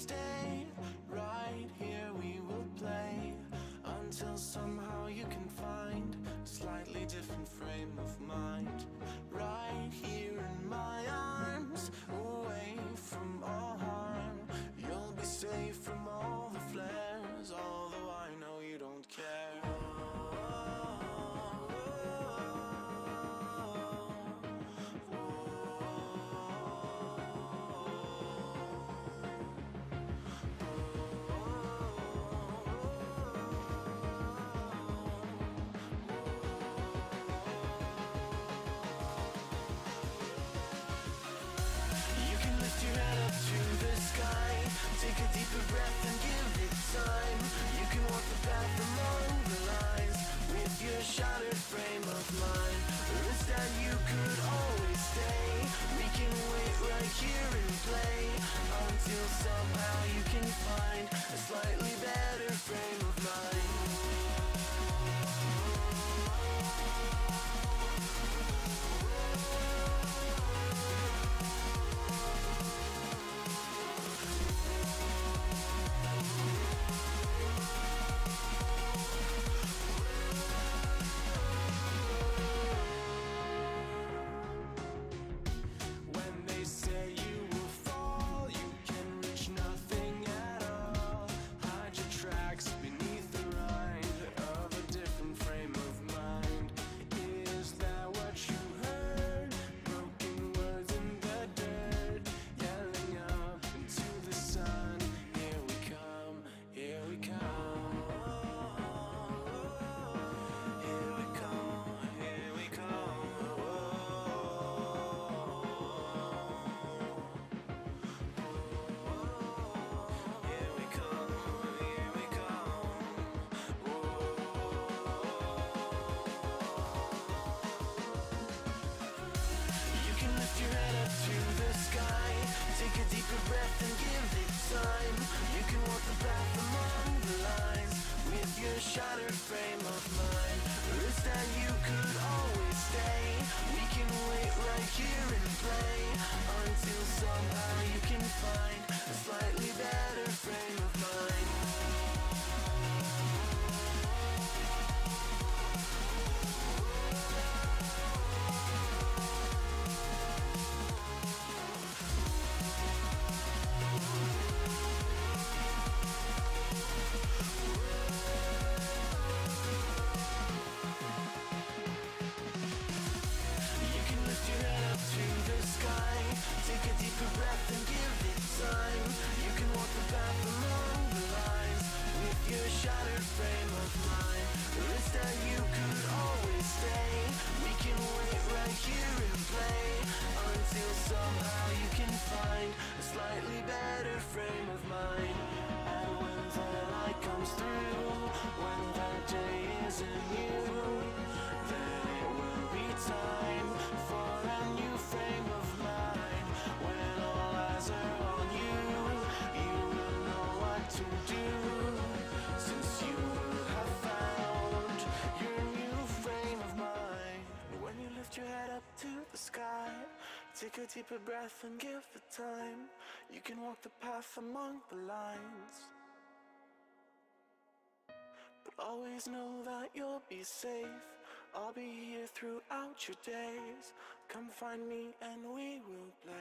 stay. Right here we will play until somehow you can find a slightly different frame of mind. Right here in my arms, away from all harm. You'll be safe from all the flares, although I know you don't care. Take a deeper breath and give it time. You can walk the path among the lines with your shattered frame of mind. Or instead you could always stay. We can wait right here and play until somehow you can find a slightly better frame of mind. Take a deeper breath and give it time. You can walk the path among the lines with your shattered frame of mind. Or instead you could always stay. We can wait right here and play until somehow you can find a slightly better frame of mind. Take a deeper breath and give it time. You can walk the path among the lines with your shattered frame of mind. Or instead you could always stay. We can wait right here and play until somehow you can find a slightly better frame of mind. And when the light comes through, when the day isn't new, then it will be time for a new frame of mind. When all eyes are on you, you will know what to do, since you will have found your new frame of mind. When you lift your head up to the sky, take a deeper breath and give it time. You can walk the path among the lines, but always know that you'll be safe. I'll be here throughout your days. Come find me and we will play.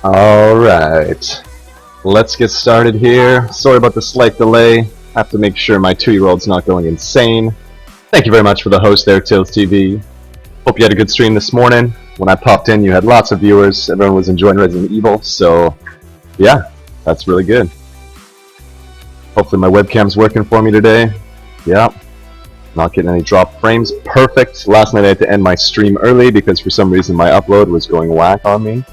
Alright, let's get started here. Sorry about the slight delay. Have to make sure my 2-year-old's not going insane. Thank you very much for the host there, Tills TV. Hope you had a good stream this morning. When I popped in, you had lots of viewers. Everyone was enjoying Resident Evil, so yeah, that's really good. Hopefully my webcam's working for me today. Yeah, not getting any drop frames. Perfect. Last night I had to end my stream early because for some reason my upload was going whack on me.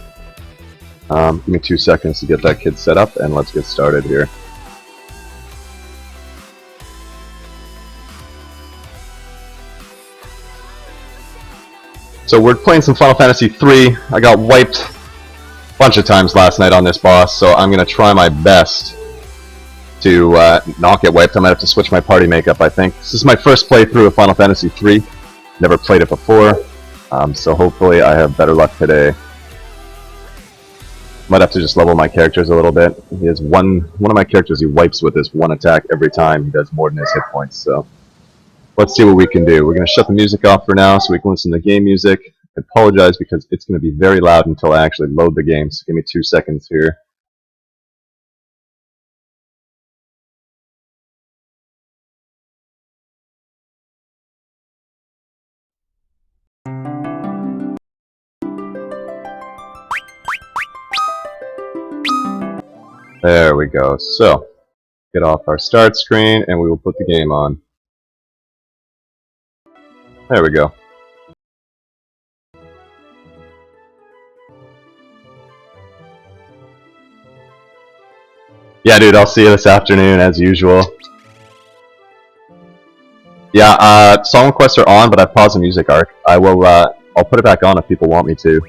Give me 2 seconds to get that kid set up, and let's get started here. So we're playing some Final Fantasy III. I got wiped a bunch of times last night on this boss, so I'm going to try my best to not get wiped. I might have to switch my party makeup, I think. This is my first playthrough of Final Fantasy III. Never played it before, so hopefully I have better luck today. Might have to just level my characters a little bit. He has one of my characters he wipes with his one attack every time. He does more than his hit points, so let's see what we can do. We're going to shut the music off for now so we can listen to game music. I apologize because it's going to be very loud until I actually load the game, so give me 2 seconds here. There we go. So, get off our start screen and we will put the game on. There we go. Yeah, dude, I'll see you this afternoon as usual. Yeah, song requests are on, but I paused the music arc. I'll put it back on if people want me to.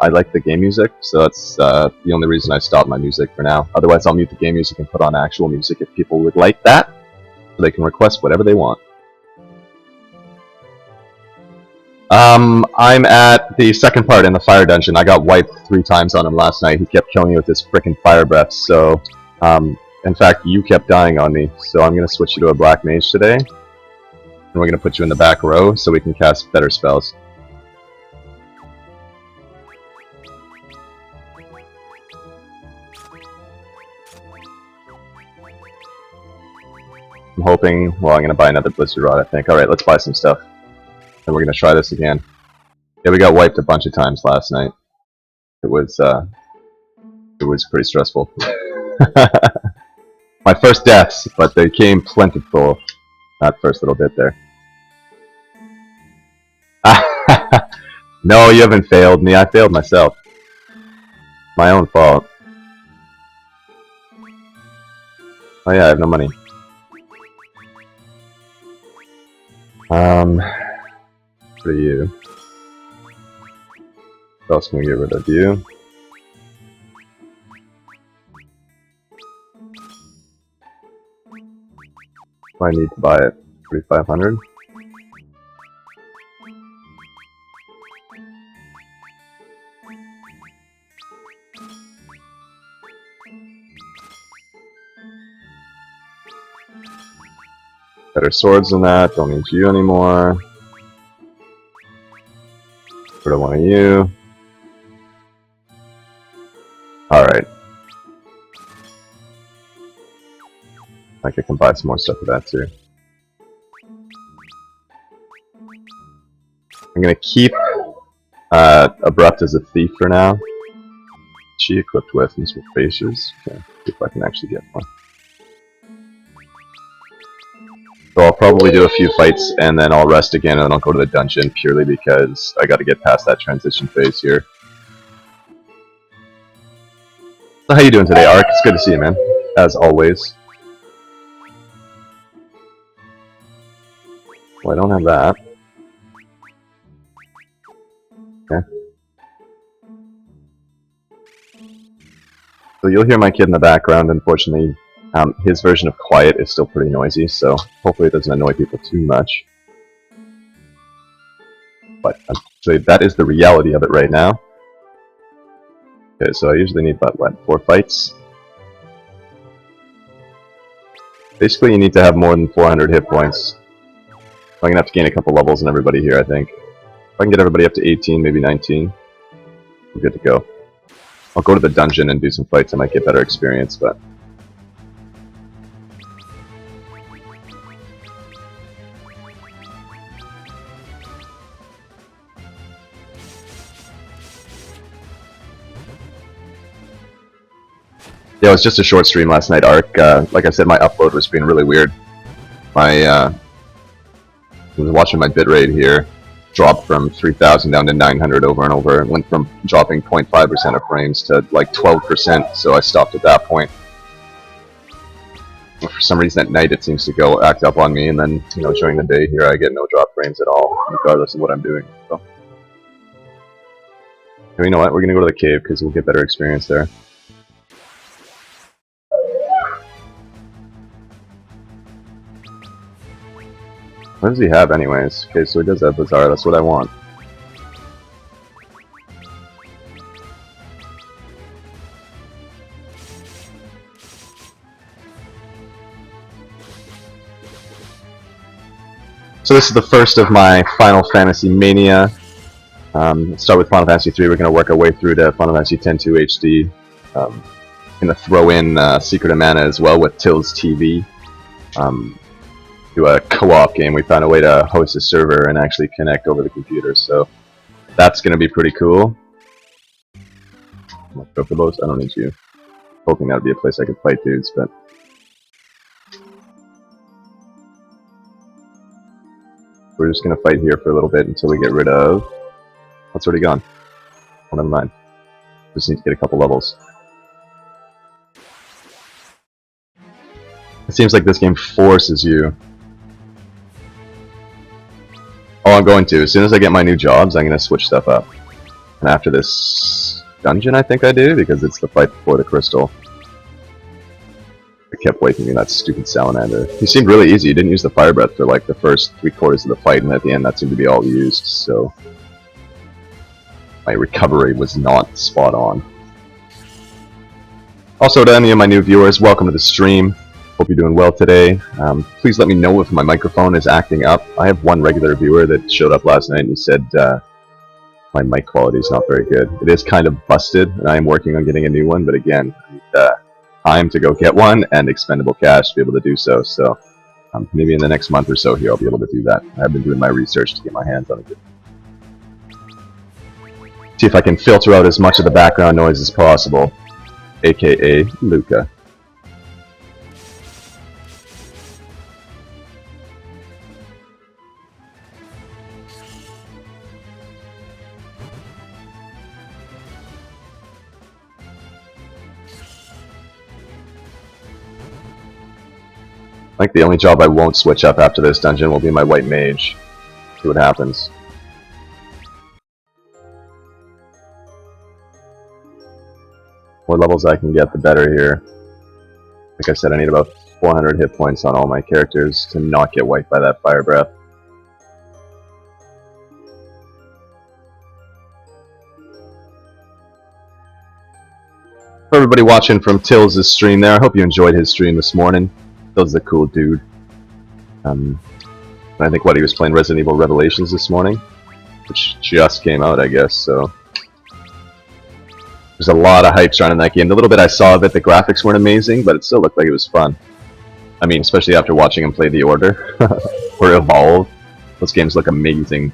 I like the game music, so that's the only reason I stopped my music for now. Otherwise, I'll mute the game music and put on actual music if people would like that, so they can request whatever they want. I'm at the second part in the fire dungeon. I got wiped 3 times on him last night. He kept killing me with his frickin' fire breath, so, in fact, you kept dying on me, so I'm gonna switch you to a black mage today. And we're gonna put you in the back row so we can cast better spells. I'm hoping, well, I'm gonna buy another Blizzard Rod, I think. Alright, let's buy some stuff. And we're gonna try this again. Yeah, we got wiped a bunch of times last night. It was pretty stressful. My first deaths, but they came plentiful that first little bit there. No, you haven't failed me. I failed myself. My own fault. Oh yeah, I have no money. For you. What else can we get rid of you? I need to buy it. 3,500. Better swords than that. Don't need you anymore. Rid of one of you. Alright. I can buy some more stuff for that too. I'm gonna keep Abrupt as a thief for now. She equipped with useful faces. Okay, see if I can actually get one. So I'll probably do a few fights and then I'll rest again and then I'll go to the dungeon purely because I gotta get past that transition phase here. So how you doing today, Ark? It's good to see you, man. As always. Well, I don't have that. Okay. So you'll hear my kid in the background, unfortunately. His version of quiet is still pretty noisy, so hopefully it doesn't annoy people too much. But so that is the reality of it right now. Okay, so I usually need about, what, 4 fights? Basically you need to have more than 400 hit points. I'm gonna have to gain a couple levels in everybody here, I think. If I can get everybody up to 18, maybe 19, we're good to go. I'll go to the dungeon and do some fights. I might get better experience, but... Yeah, it was just a short stream last night, Ark. Like I said, my upload was being really weird. I was watching my bitrate here drop from 3,000 down to 900 over and over. It went from dropping 0.5% of frames to like 12%, so I stopped at that point. For some reason at night it seems to act up on me, and then, you know, during the day here I get no drop frames at all, regardless of what I'm doing. So, you know what, we're gonna go to the cave because we'll get better experience there. What does he have anyways? Okay, so he does have Bazaar, that's what I want. So this is the first of my Final Fantasy Mania. Let's start with Final Fantasy III. We're going to work our way through to Final Fantasy X-2 HD. Going to throw in Secret of Mana as well with Tills TV. Do a co-op game. We found a way to host a server and actually connect over the computer, so that's going to be pretty cool. Chocobos? I don't need you. Hoping that would be a place I could fight dudes, but... We're just going to fight here for a little bit until we get rid of... What's already gone? Oh, never mind. Just need to get a couple levels. It seems like this game forces you... Oh, I'm going to. As soon as I get my new jobs, I'm going to switch stuff up. And after this dungeon, I think I do, because it's the fight before the crystal. It kept waking me, that stupid salamander. He seemed really easy. He didn't use the fire breath for like the first 3/4 of the fight, and at the end that seemed to be all used, so... My recovery was not spot on. Also, to any of my new viewers, welcome to the stream. Hope you're doing well today. Please let me know if my microphone is acting up. I have one regular viewer that showed up last night and he said my mic quality is not very good. It is kind of busted, and I am working on getting a new one, but again, I need time to go get one and expendable cash to be able to do so. So maybe in the next month or so here I'll be able to do that. I've been doing my research to get my hands on it. See if I can filter out as much of the background noise as possible, aka Luca. I think the only job I won't switch up after this dungeon will be my white mage. See what happens. More levels I can get, the better here. Like I said, I need about 400 hit points on all my characters to not get wiped by that fire breath. For everybody watching from Tills' stream there, I hope you enjoyed his stream this morning. Tills is a cool dude. I think he was playing Resident Evil Revelations this morning, which just came out, I guess, so... There's a lot of hype surrounding that game. The little bit I saw of it, the graphics weren't amazing, but it still looked like it was fun. I mean, especially after watching him play The Order, or Evolve. Those games look amazing.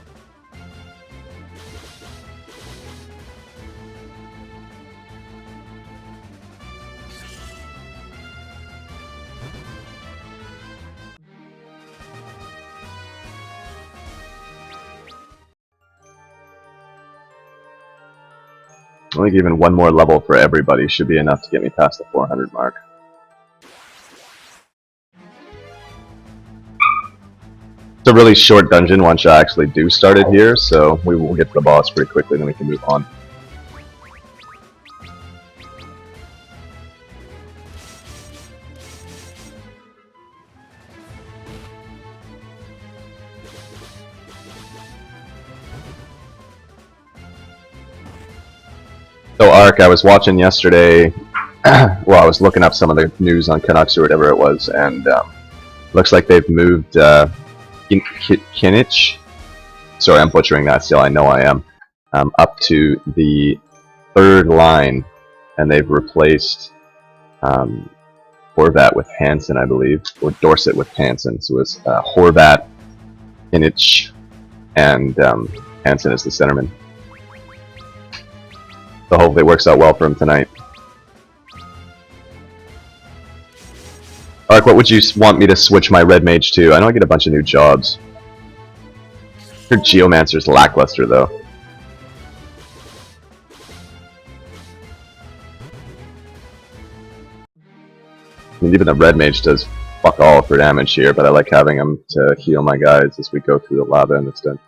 I think even one more level for everybody should be enough to get me past the 400 mark. It's a really short dungeon once I actually do start it here, so we will get to the boss pretty quickly, then we can move on. So Ark, I was watching yesterday, well, I was looking up some of the news on Canucks or whatever it was, and looks like they've moved Kinich, sorry I'm butchering that still, I know I am, up to the 3rd line and they've replaced Horvat with Hansen, I believe, or Dorset with Hansen. So it's Horvat, Inich, and Hansen is the centerman. So hopefully it works out well for him tonight. Ark, what would you want me to switch my Red Mage to? I know I get a bunch of new jobs. Your Geomancer's lackluster, though. I mean, even the Red Mage does fuck all for damage here, but I like having him to heal my guys as we go through the lava in this dungeon.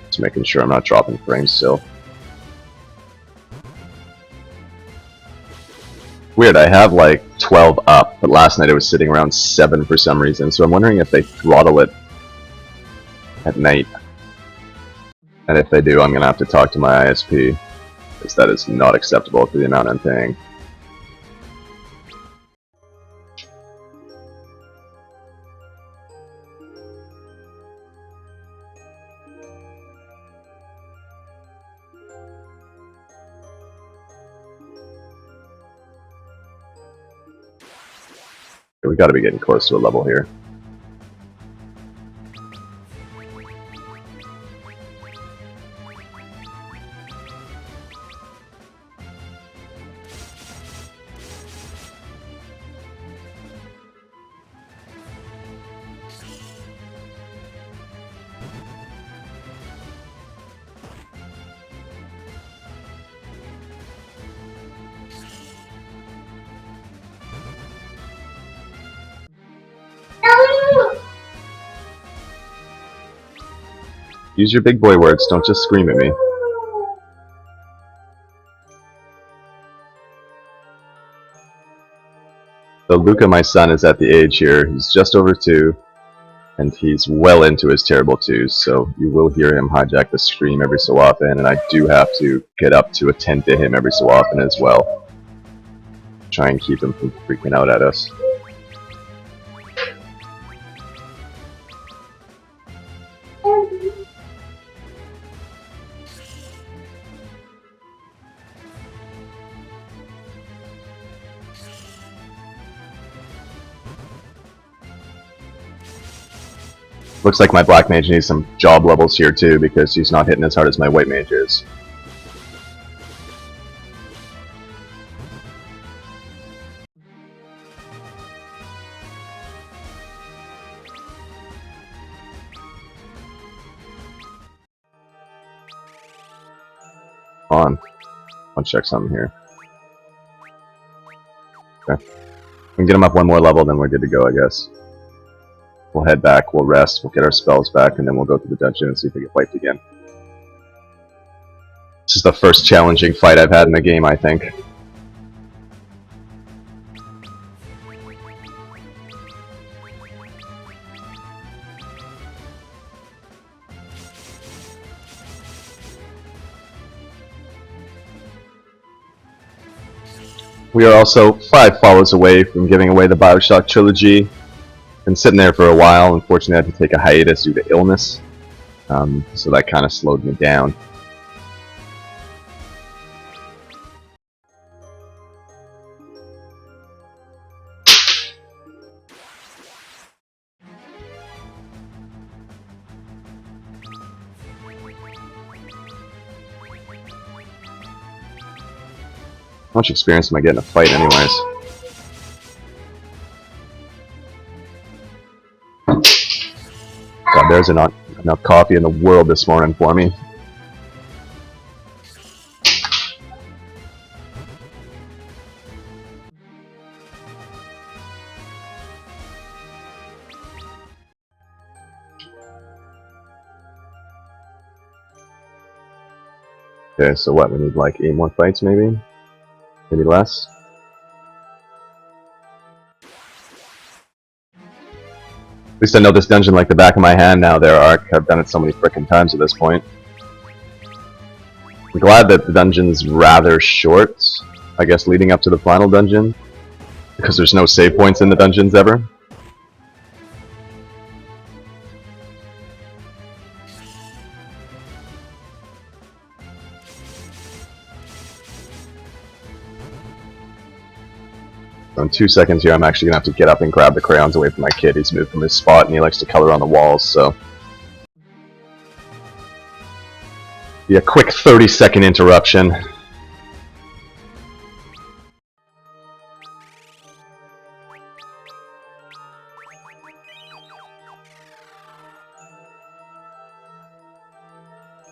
Just making sure I'm not dropping frames still. Weird, I have like 12 up, but last night it was sitting around 7 for some reason, so I'm wondering if they throttle it at night. And if they do, I'm gonna have to talk to my ISP, because that is not acceptable for the amount I'm paying. We gotta be getting close to a level here. Use your big boy words, don't just scream at me. So Luca, my son, is at the age here, he's just over 2, and he's well into his terrible 2s, so you will hear him hijack the scream every so often, and I do have to get up to attend to him every so often as well. Try and keep him from freaking out at us. Looks like my black mage needs some job levels here too, because he's not hitting as hard as my white mage is. Hold on. I'll check something here. Okay. We can get him up one more level, then we're good to go, I guess. We'll head back, we'll rest, we'll get our spells back, and then we'll go to the dungeon and see if we get wiped again. This is the first challenging fight I've had in the game, I think. We are also 5 follows away from giving away the Bioshock trilogy. Been sitting there for a while. Unfortunately, I had to take a hiatus due to illness, so that kind of slowed me down. How much experience am I getting in a fight anyways? God, there's not enough coffee in the world this morning for me. Okay, so what, we need like 8 more fights maybe? Maybe less? At least I know this dungeon like the back of my hand now there, Ark. I've done it so many frickin' times at this point. I'm glad that the dungeon's rather short, I guess, leading up to the final dungeon, because there's no save points in the dungeons ever. So in 2 seconds here, I'm actually going to have to get up and grab the crayons away from my kid. He's moved from his spot, and he likes to color on the walls, so... Be a quick 30-second interruption. I'm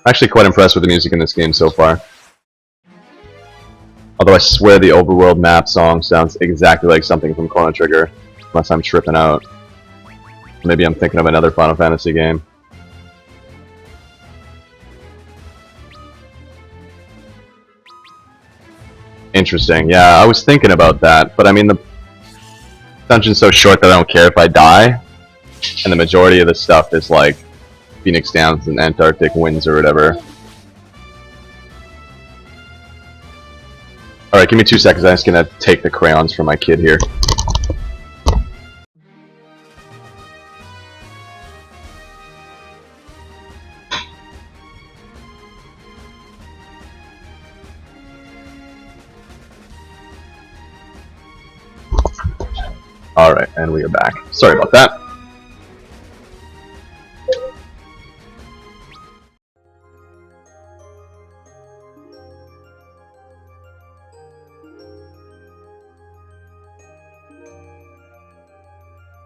actually quite impressed with the music in this game so far. Although I swear the overworld map song sounds exactly like something from Chrono Trigger, unless I'm tripping out. Maybe I'm thinking of another Final Fantasy game. Interesting, yeah, I was thinking about that, but I mean the dungeon's so short that I don't care if I die, and the majority of the stuff is like Phoenix Downs and Antarctic Winds or whatever. Alright, give me 2 seconds, I'm just gonna take the crayons from my kid here. Alright, and we are back. Sorry about that.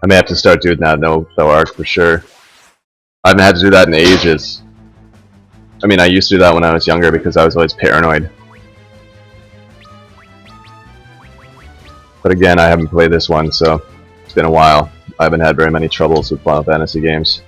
I may have to start doing that no arc for sure. I haven't had to do that in ages. I mean, I used to do that when I was younger because I was always paranoid. But again, I haven't played this one, so it's been a while. I haven't had very many troubles with Final Fantasy games.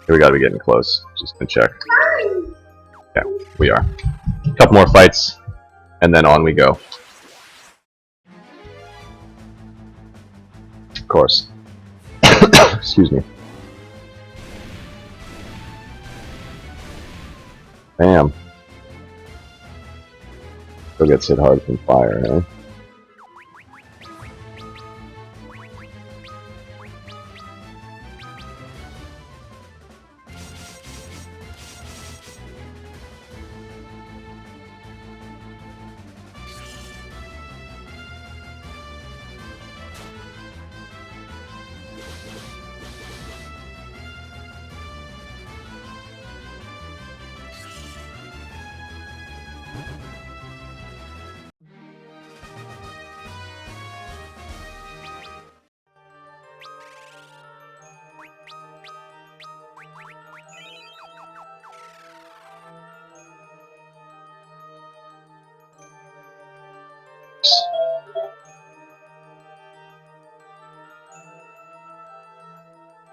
Here we gotta be getting close. Just gonna check. Yeah, we are. A couple more fights, and then on we go. Of course. Excuse me. Bam. Still gets hit hard from fire, eh?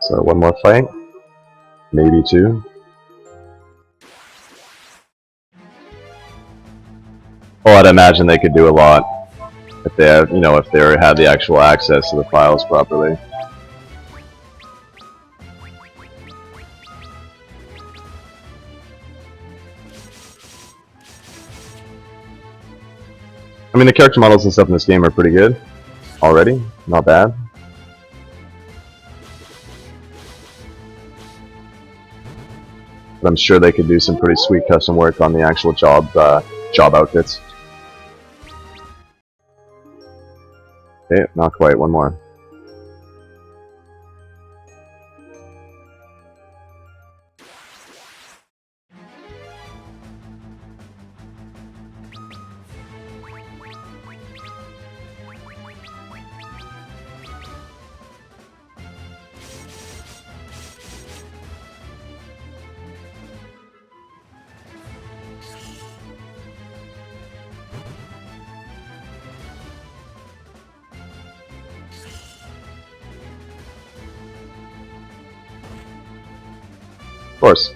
So one more fight, maybe two. Well, I'd imagine they could do a lot if they have, you know, if they had the actual access to the files properly. I mean, the character models and stuff in this game are pretty good already, not bad. But I'm sure they could do some pretty sweet custom work on the actual job outfits. Okay, not quite. One more. course.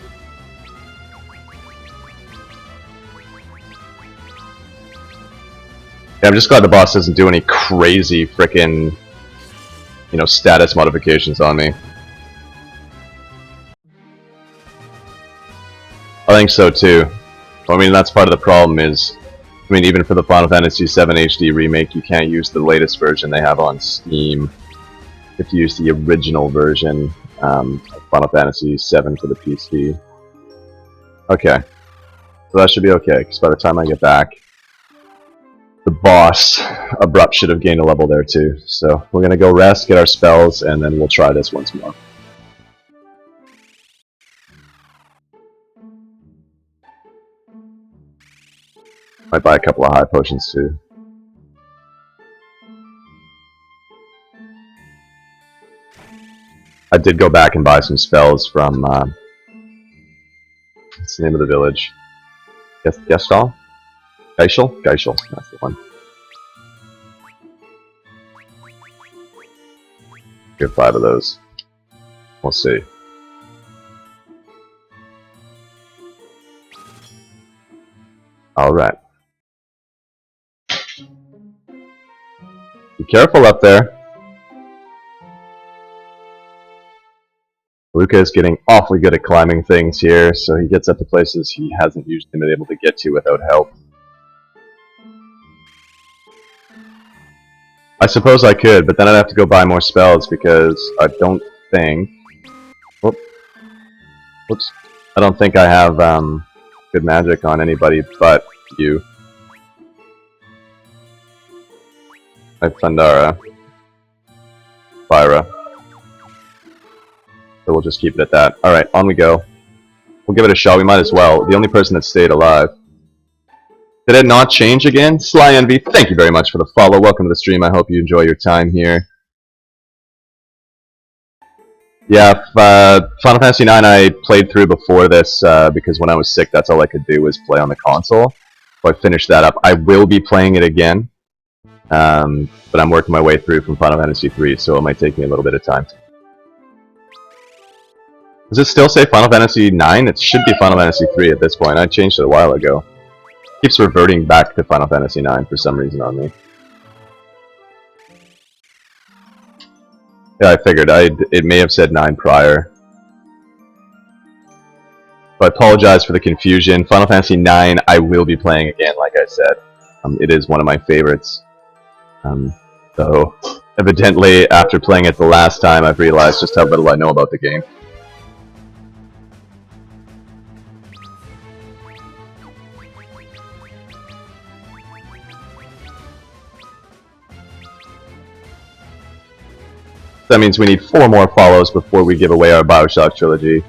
Yeah, I'm just glad the boss doesn't do any crazy frickin', you know, status modifications on me. I think so too. I mean, that's part of the problem is, I mean, even for the Final Fantasy VII HD remake, you can't use the latest version they have on Steam. If you use the original version of Final Fantasy VII for the PC. Okay. So that should be okay, because by the time I get back, the boss, Abrupt, should have gained a level there too. So we're gonna go rest, get our spells, and then we'll try this once more. Might buy a couple of high potions too. I did go back and buy some spells from, what's the name of the village? Gestall? Geishel? Geishel, that's the one. Get 5 of those. We'll see. Alright. Be careful up there. Luca is getting awfully good at climbing things here, so he gets up to places he hasn't usually been able to get to without help. I suppose I could, but then I'd have to go buy more spells because I don't think... Whoops. I don't think I have good magic on anybody but you. I have Thundara. Fyra. So we'll just keep it at that. Alright, on we go. We'll give it a shot, we might as well. The only person that stayed alive. Did it not change again? Sly Envy, thank you very much for the follow. Welcome to the stream, I hope you enjoy your time here. Yeah, Final Fantasy IX I played through before this, because when I was sick, that's all I could do was play on the console. So I finished that up. I will be playing it again, but I'm working my way through from Final Fantasy III, so it might take me a little bit of time. Does it still say Final Fantasy IX? It should be Final Fantasy III at this point. I changed it a while ago. It keeps reverting back to Final Fantasy IX for some reason on me. Yeah, I figured. It may have said 9 prior. So I apologize for the confusion. Final Fantasy IX I will be playing again, like I said. It is one of my favorites. So, evidently, after playing it the last time, I've realized just how little I know about the game. That means we need 4 more follows before we give away our Bioshock trilogy.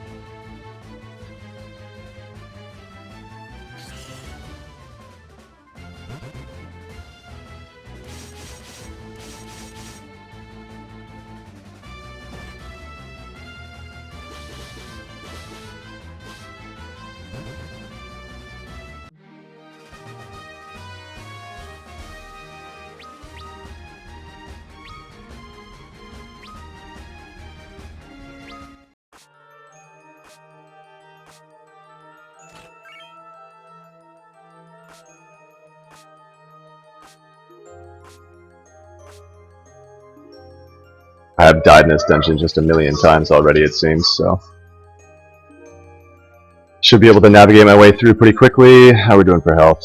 I have died in this dungeon just a million times already, it seems, so... Should be able to navigate my way through pretty quickly. How are we doing for health?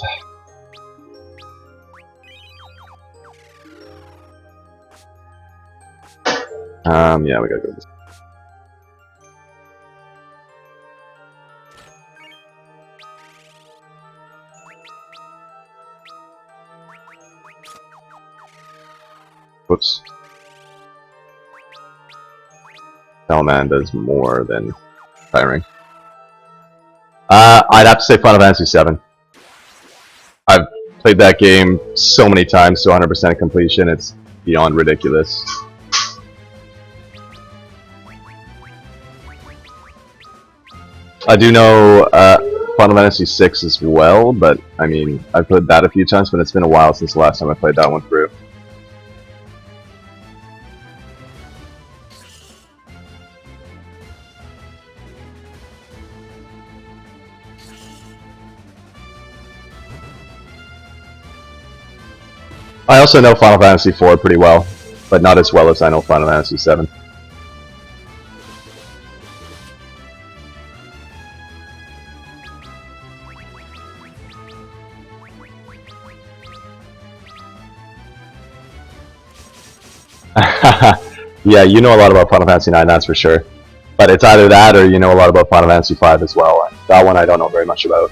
Yeah, we gotta go this. Whoops. Hellman does more than tiring. I'd have to say Final Fantasy VII. I've played that game so many times to 100% completion, it's beyond ridiculous. I do know Final Fantasy VI as well, but I mean, I've played that a few times, but it's been a while since the last time I played that one through. I also know Final Fantasy IV pretty well, but not as well as I know Final Fantasy VII. Yeah, you know a lot about Final Fantasy IX, that's for sure. But it's either that or you know a lot about Final Fantasy V as well. And that one I don't know very much about.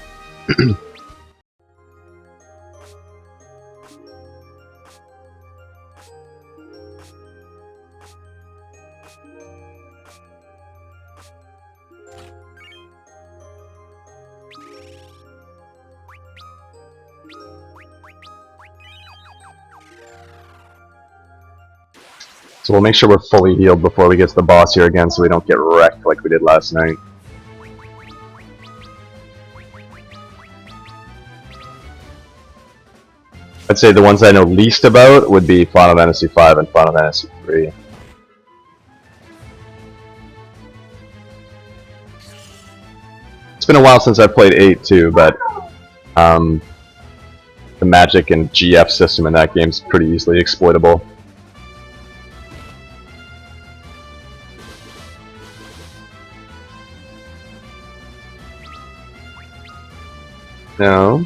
So we'll make sure we're fully healed before we get to the boss here again so we don't get wrecked like we did last night. I'd say the ones I know least about would be Final Fantasy V and Final Fantasy III. It's been a while since I've played 8 too, but the magic and GF system in that game is pretty easily exploitable. No.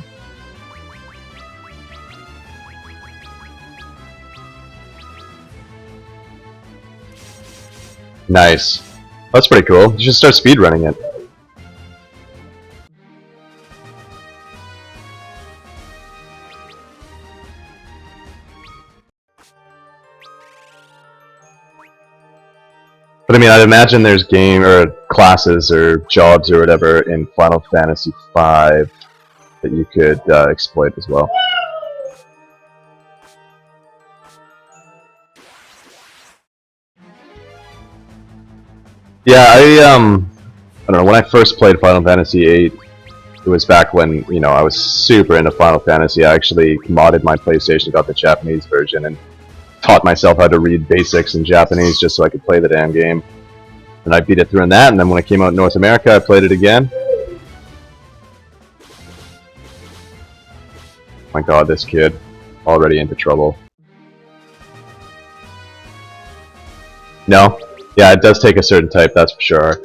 Nice. That's pretty cool. You should start speedrunning it. But I mean, I'd imagine there's game or classes or jobs or whatever in Final Fantasy V that you could exploit as well. Yeah, I don't know, when I first played Final Fantasy VIII, it was back when, you know, I was super into Final Fantasy. I actually modded my PlayStation, got the Japanese version, and taught myself how to read basics in Japanese just so I could play the damn game. And I beat it through in that, and then when it came out in North America, I played it again. My god, this kid. Already into trouble. No? Yeah, it does take a certain type, that's for sure.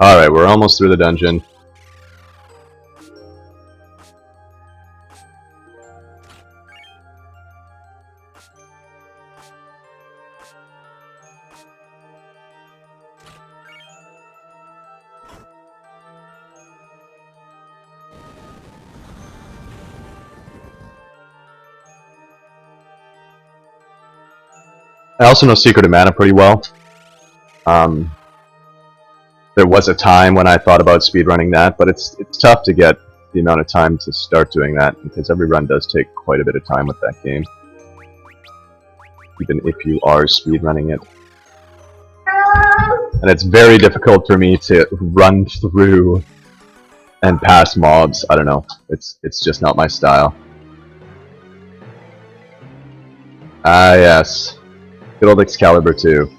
Alright, we're almost through the dungeon. I also know Secret of Mana pretty well. There was a time when I thought about speedrunning that, but it's tough to get the amount of time to start doing that, because every run does take quite a bit of time with that game. Even if you are speedrunning it. And it's very difficult for me to run through and pass mobs. I don't know. It's just not my style. Ah, yes. Good old Excalibur 2.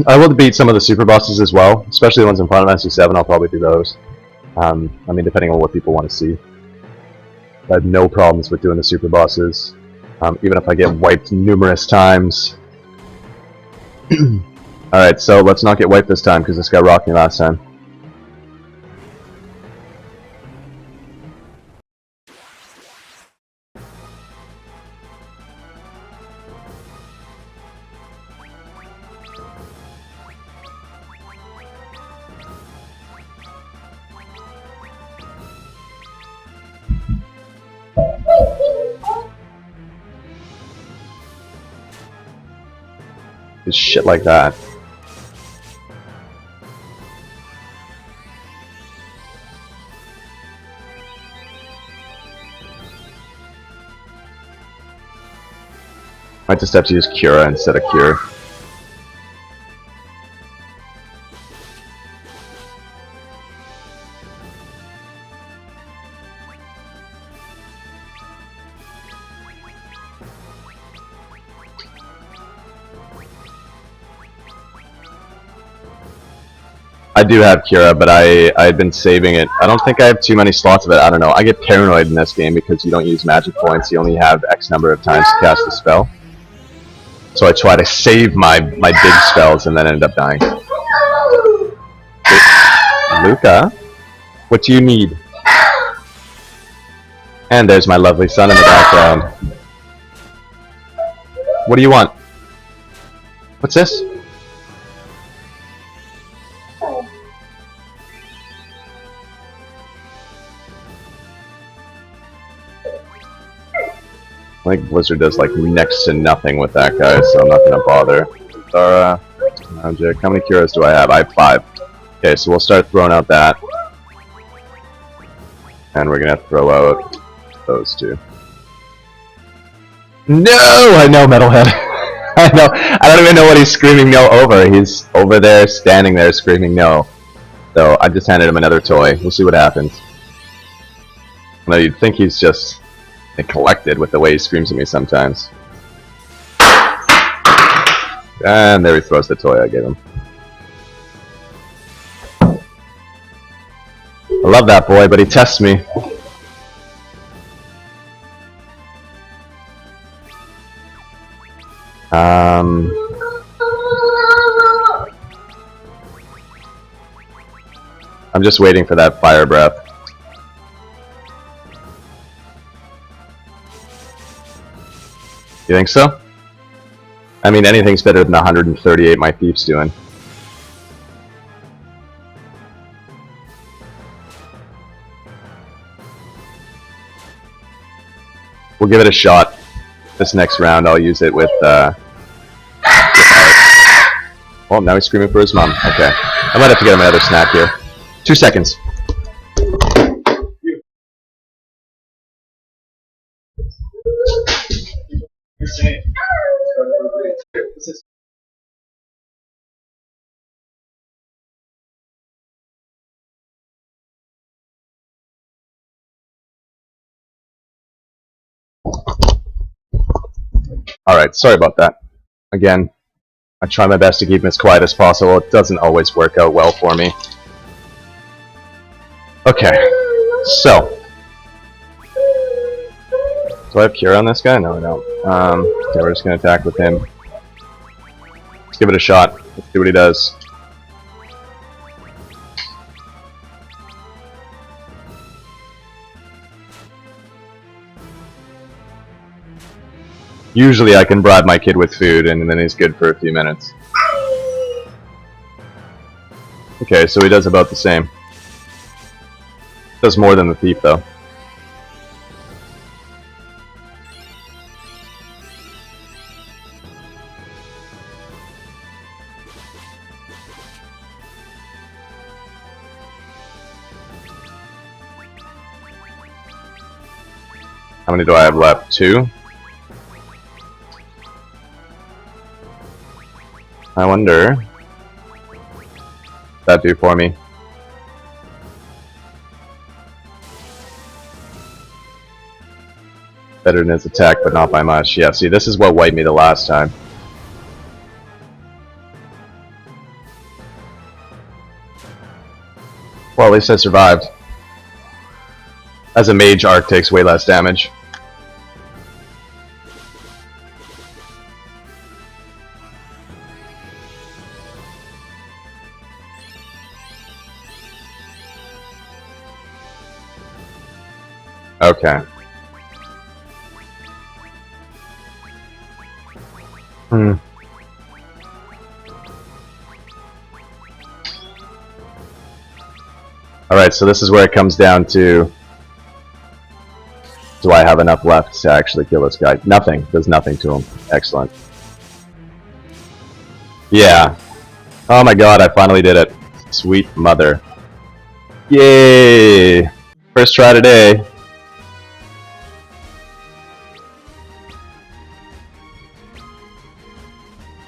I will beat some of the super bosses as well, especially the ones in Final Fantasy VII. I'll probably do those. I mean, depending on what people want to see. I have no problems with doing the super bosses, even if I get wiped numerous times. Alright, so let's not get wiped this time, because this guy rocked me last time. Just shit like that. Might just have to use Cura instead of Cure. I do have Cura, but I've been saving it. I don't think I have too many slots of it. I don't know. I get paranoid in this game because you don't use magic points. You only have X number of times to cast a spell. So I try to save my big spells and then end up dying. Luca, what do you need? And there's my lovely son in the background. What do you want? What's this? I think Blizzard does like next to nothing with that guy, so I'm not gonna bother. Magic. How many Curas do I have? I have 5. Okay, so we'll start throwing out that. And we're gonna throw out those 2. No! I know, Metalhead. I know. I don't even know what he's screaming no over. He's over there, standing there, screaming no. So I just handed him another toy. We'll see what happens. No, you'd think he's just collected with the way he screams at me sometimes. And there he throws the toy I gave him. I love that boy, but he tests me. I'm just waiting for that fire breath. You think so? I mean, anything's better than 138 my thief's doing. We'll give it a shot. This next round, I'll use it with oh, now he's screaming for his mom. Okay. I might have to get him another snack here. 2 seconds. Alright, sorry about that. Again, I try my best to keep him as quiet as possible. It doesn't always work out well for me. Okay, so. Do I have Cure on this guy? No, I don't. Okay, we're just going to attack with him. Let's give it a shot. Let's see what he does. Usually I can bribe my kid with food and then he's good for a few minutes. Okay, so he does about the same. Does more than the thief though. How many do I have left? 2? I wonder what that do for me. Better than his attack, but not by much. Yeah, see, this is what wiped me the last time. Well, at least I survived. As a mage, Arc takes way less damage. Okay. Alright, so this is where it comes down to, do I have enough left to actually kill this guy? Nothing. Does nothing to him. Excellent. Yeah. Oh my god, I finally did it. Sweet mother. Yay! First try today.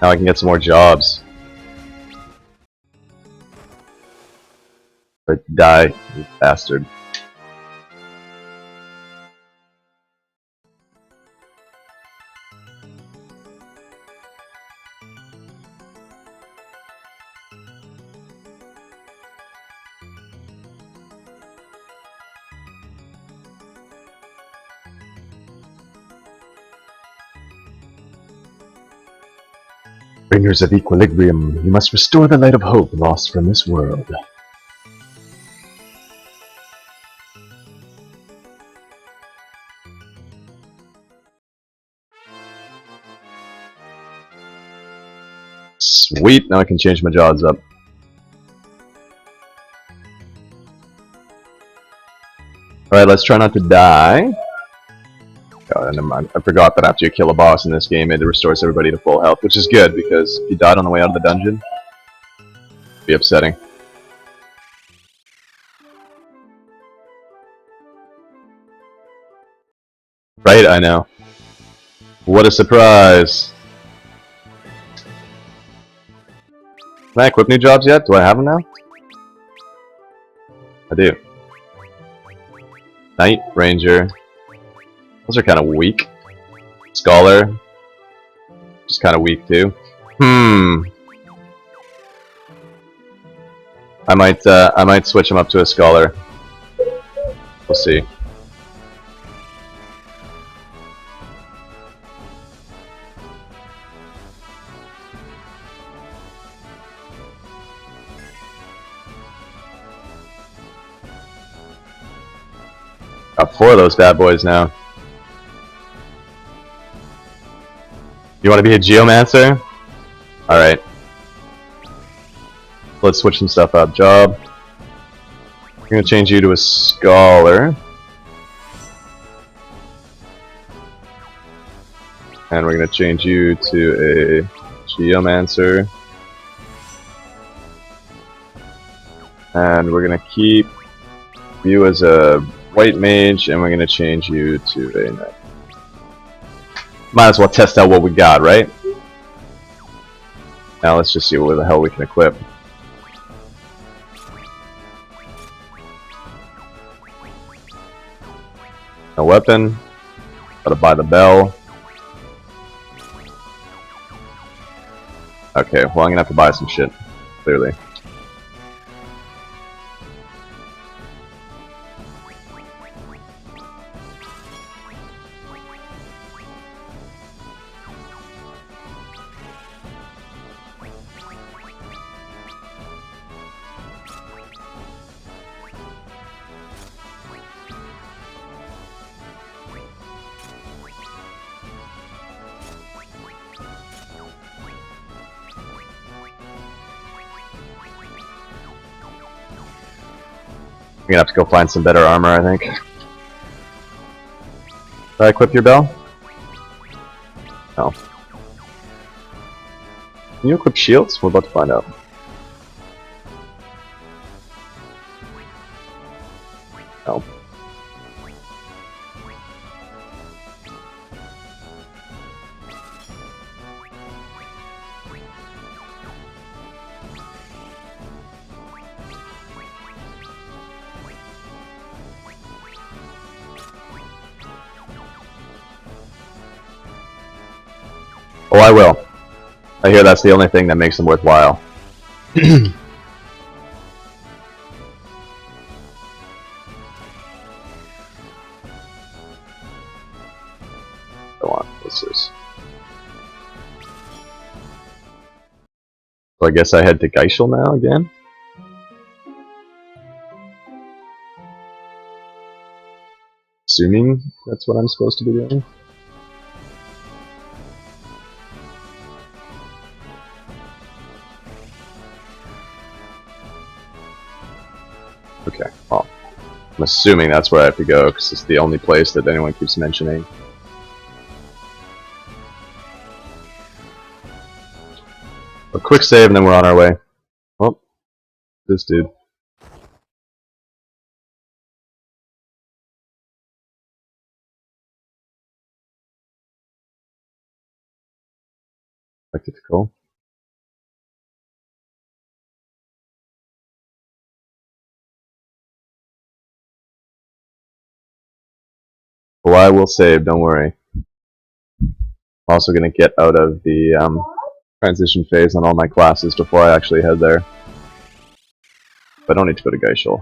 Now I can get some more jobs. But die, you bastard. Bringers of equilibrium, you must restore the light of hope lost from this world. Sweet, now I can change my jaws up. Alright, let's try not to die. Oh, never mind. I forgot that after you kill a boss in this game, it restores everybody to full health, which is good, because if you died on the way out of the dungeon, it'd be upsetting. Right, I know. What a surprise! Can I equip new jobs yet? Do I have them now? I do. Knight, Ranger. Those are kind of weak. Scholar. Just kind of weak too. I might switch him up to a Scholar. We'll see. Got 4 of those bad boys now. You want to be a Geomancer? Alright. Let's switch some stuff up. Job. I'm going to change you to a Scholar. And we're going to change you to a Geomancer. And we're going to keep you as a White Mage, and we're going to change you to a Knight. Might as well test out what we got, right? Now let's just see what the hell we can equip. No weapon. Gotta buy the bell. Okay, well I'm gonna have to buy some shit, clearly. We're gonna have to go find some better armor, I think. Did I equip your bell? No. Can you equip shields? We're about to find out. No. Oh, I will. I hear that's the only thing that makes them worthwhile. Go on, this is. So I guess I head to Geishel now again. Assuming that's what I'm supposed to be doing. Okay, well, I'm assuming that's where I have to go, because it's the only place that anyone keeps mentioning. A quick save and then we're on our way. Oh, this dude. Spectacle. Well, I will save, don't worry. I'm also going to get out of the transition phase on all my classes before I actually head there. But I don't need to go to Geishel.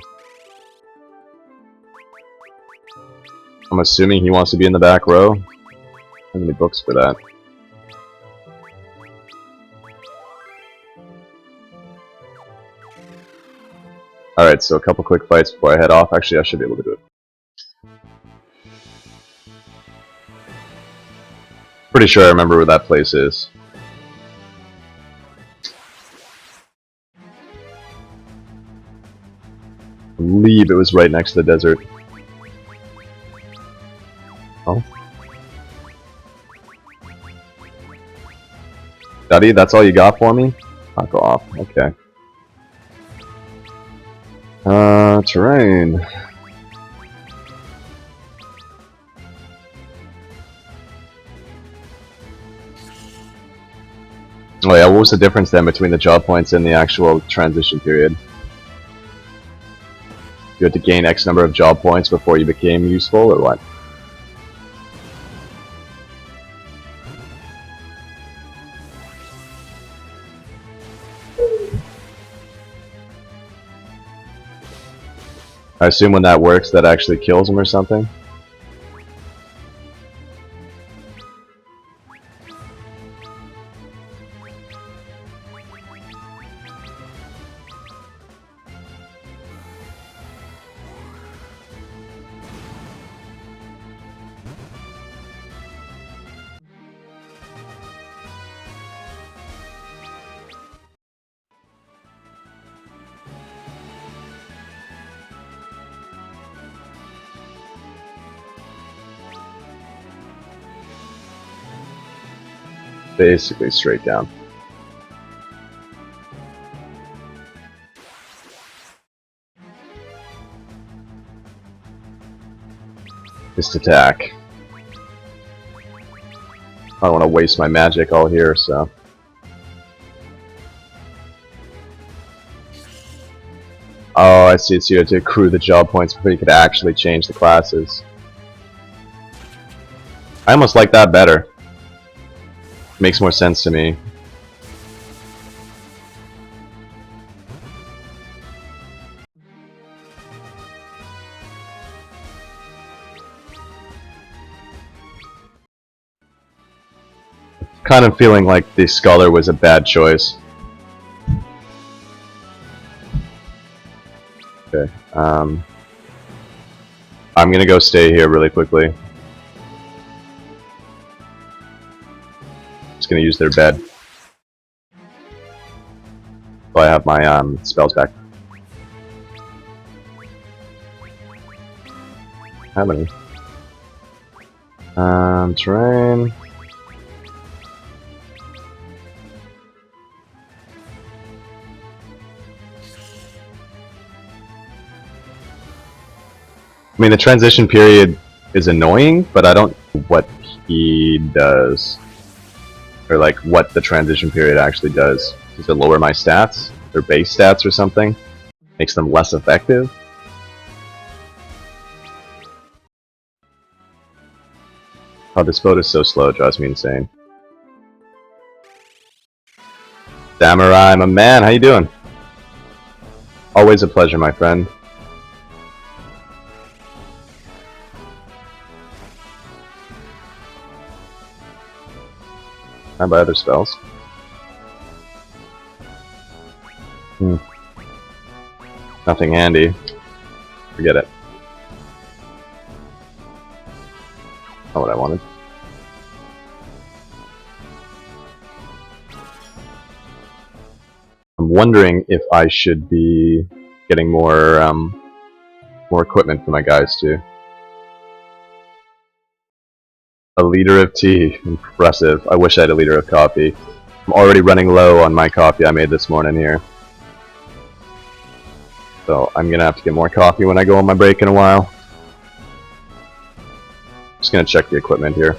I'm assuming he wants to be in the back row. How many books for that? Alright, so a couple quick fights before I head off. Actually, I should be able to do it. Pretty sure I remember where that place is. I believe it was right next to the desert. Oh. Study, that's all you got for me? Fuck off. Okay. Terrain. Oh yeah, what was the difference then between the job points and the actual transition period? You had to gain X number of job points before you became useful, or what? I assume when that works, that actually kills him or something? Basically straight down. Just attack. I don't want to waste my magic all here, so... Oh, I see, so you had to accrue the job points before you could actually change the classes. I almost like that better. Makes more sense to me. Kind of feeling like the Scholar was a bad choice. Okay, I'm gonna go stay here really quickly. Just gonna use their bed. So I have my spells back. How many? Terrain. I mean, the transition period is annoying, but I don't know what he does. Or like what the transition period actually does. Does it lower my stats? Their base stats or something? Makes them less effective? Oh, this boat is so slow, it drives me insane. Samurai, my man, how you doing? Always a pleasure, my friend. Can I buy other spells? Nothing handy. Forget it. Not what I wanted. I'm wondering if I should be getting more equipment for my guys too. A liter of tea. Impressive. I wish I had a liter of coffee. I'm already running low on my coffee I made this morning here. So I'm gonna have to get more coffee when I go on my break in a while. Just gonna check the equipment here.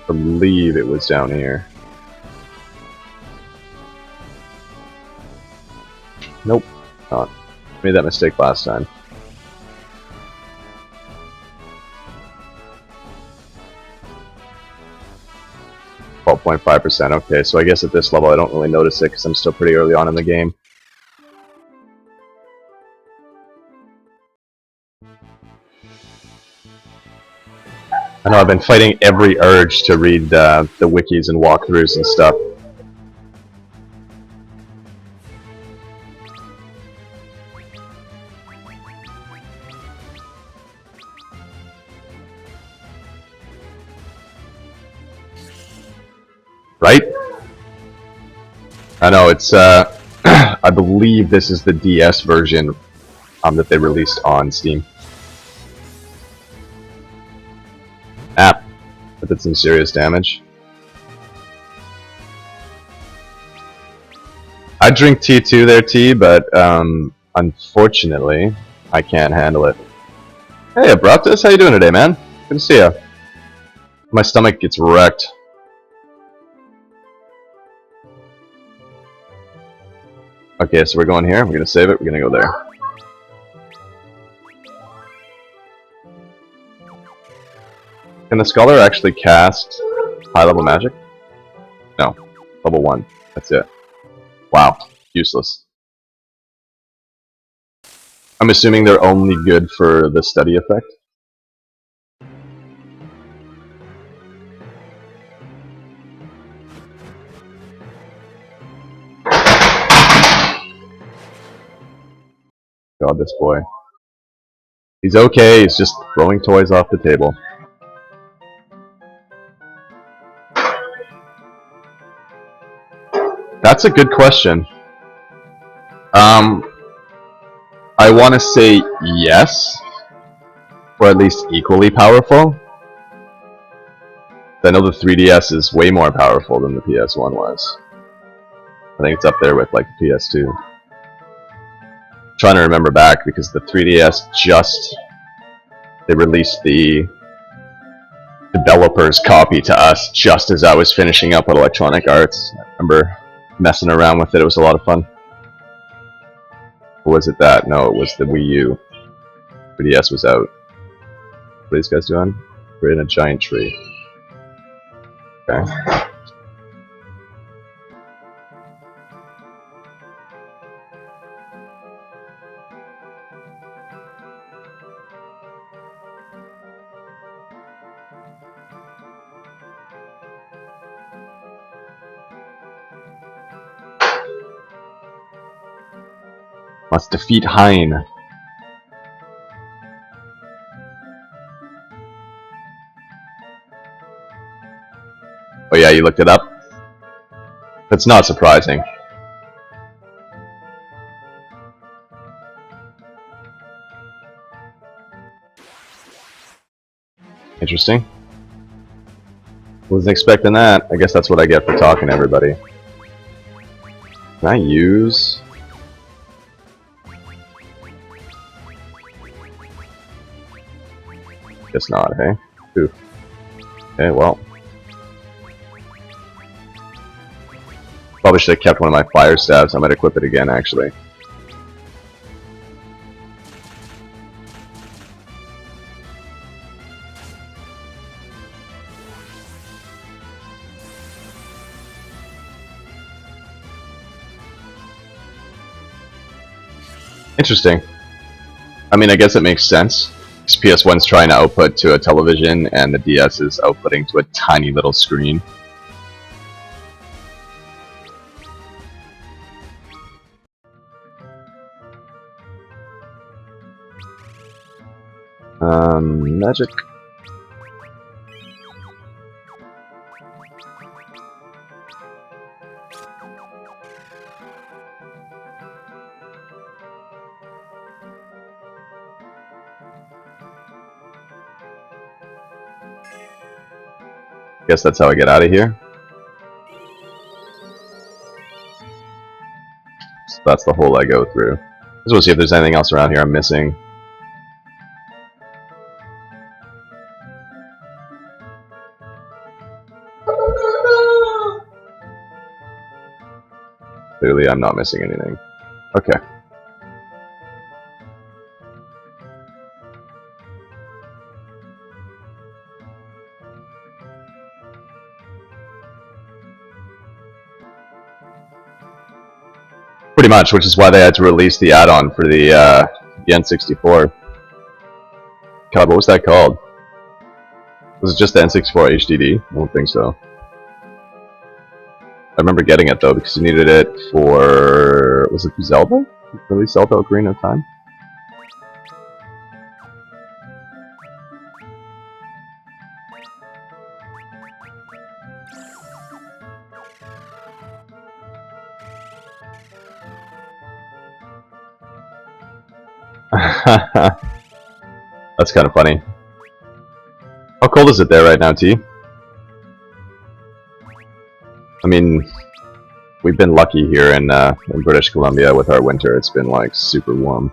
I believe it was down here. Nope, not. Made that mistake last time. .5%. Okay, so I guess at this level I don't really notice it because I'm still pretty early on in the game. I know I've been fighting every urge to read the wikis and walkthroughs and stuff. Right? I know, it's, I believe this is the DS version that they released on Steam. That did some serious damage. I drink T2 there, T, but unfortunately, I can't handle it. Hey, Abruptus, how you doing today, man? Good to see ya. My stomach gets wrecked. Okay, so we're going here. We're gonna save it. We're gonna go there. Can the Scholar actually cast high-level magic? No. Level 1. That's it. Wow. Useless. I'm assuming they're only good for the study effect. God, this boy. He's okay, he's just throwing toys off the table. That's a good question. I want to say yes, or at least equally powerful. I know the 3DS is way more powerful than the PS1 was. I think it's up there with like the PS2. I'm trying to remember back because the 3DS they released the developer's copy to us just as I was finishing up with Electronic Arts. I remember messing around with it, it was a lot of fun. Or was it that? No, it was the Wii U. 3DS was out. What are these guys doing? We're in a giant tree. Okay. Must defeat Hein. Oh yeah, you looked it up? That's not surprising. Interesting. Wasn't expecting that. I guess that's what I get for talking to everybody. Can I use... Guess not, hey? Ooh. Okay, well. Probably should have kept one of my fire staves. I might equip it again, actually. Interesting. I mean, I guess it makes sense. PS1's trying to output to a television, and the DS is outputting to a tiny little screen. Magic. Guess that's how I get out of here. So that's the hole I go through. Let's go see if there's anything else around here I'm missing. Clearly I'm not missing anything. Okay. Pretty much, which is why they had to release the add-on for the N64. God, what was that called? Was it just the N64 HDD? I don't think so. I remember getting it though because you needed it for... was it for Zelda? Release Zelda Ocarina of Time? That's kind of funny. How cold is it there right now, T? I mean, we've been lucky here in British Columbia with our winter. It's been like super warm.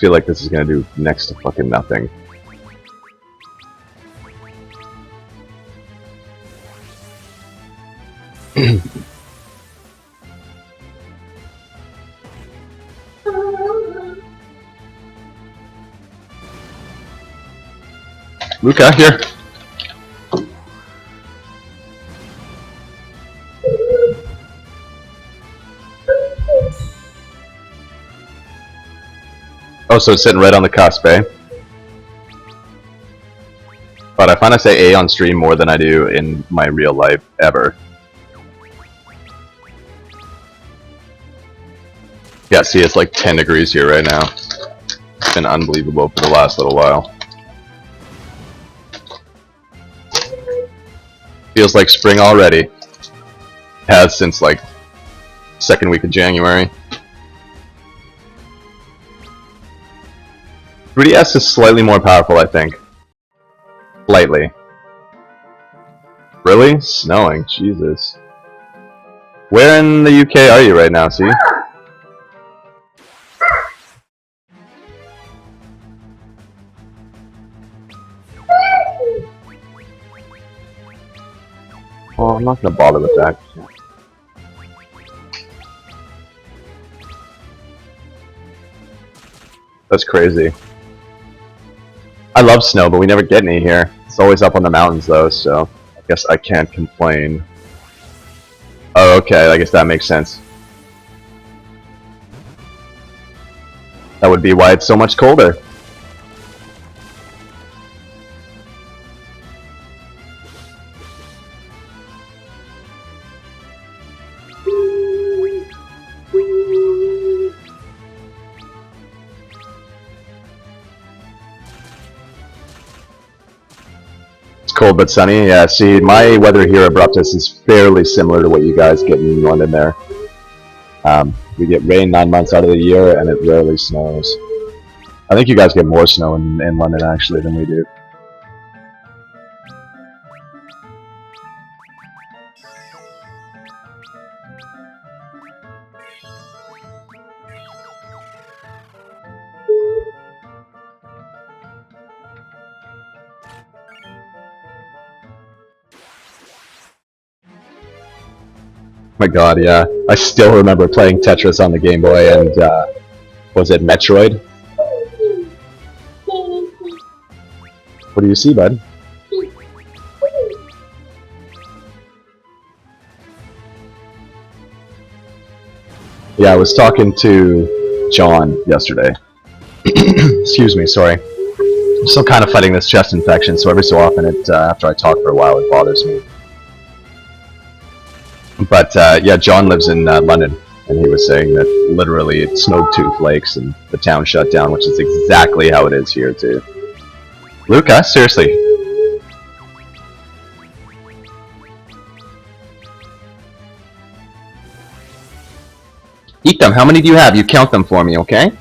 Feel like this is gonna do next to fucking nothing. Luca, here. Oh, so it's sitting right on the cusp, eh? But I find I say A on stream more than I do in my real life, ever. Yeah, see, it's like 10 degrees here right now. It's been unbelievable for the last little while. Feels like spring already. Has since like second week of January. 3DS is slightly more powerful, I think. Slightly. Really? Snowing, Jesus. Where in the UK are you right now, see? Oh, I'm not gonna bother with that. That's crazy. I love snow, but we never get any here. It's always up on the mountains, though, so I guess I can't complain. Oh, okay, I guess that makes sense. That would be why it's so much colder. Cold but sunny. Yeah, see, my weather here at Abruptus is fairly similar to what you guys get in London there. We get rain 9 months out of the year, and it rarely snows. I think you guys get more snow in London, actually, than we do. My god, yeah. I still remember playing Tetris on the Game Boy and, was it Metroid? What do you see, bud? Yeah, I was talking to John yesterday. Excuse me, sorry. I'm still kind of fighting this chest infection, so every so often, after I talk for a while, it bothers me. But yeah, John lives in London, and he was saying that literally it snowed 2 flakes and the town shut down, which is exactly how it is here too. Luca, seriously. Eat them. How many do you have? You count them for me, okay?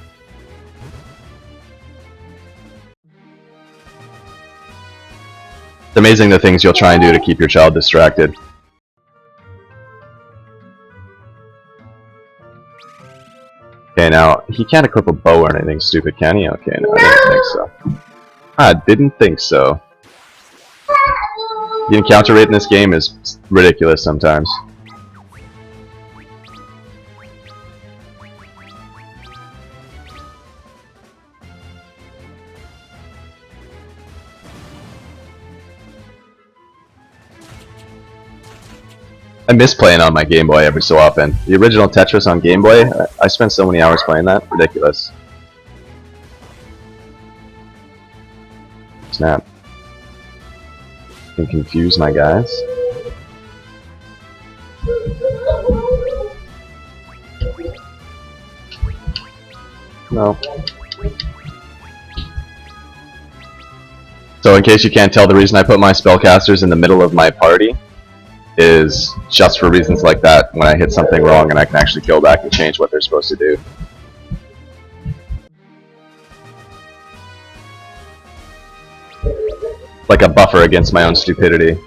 It's amazing the things you'll try and do to keep your child distracted. Okay, now, he can't equip a bow or anything stupid, can he? Okay, no, I didn't think so. I didn't think so. The encounter rate in this game is ridiculous sometimes. I miss playing on my Game Boy every so often. The original Tetris on Game Boy, I spent so many hours playing that. Ridiculous. Snap. Can confuse my guys. no. So in case you can't tell, the reason I put my spellcasters in the middle of my party is just for reasons like that. When I hit something wrong and I can actually go back and change what they're supposed to do. Like a buffer against my own stupidity.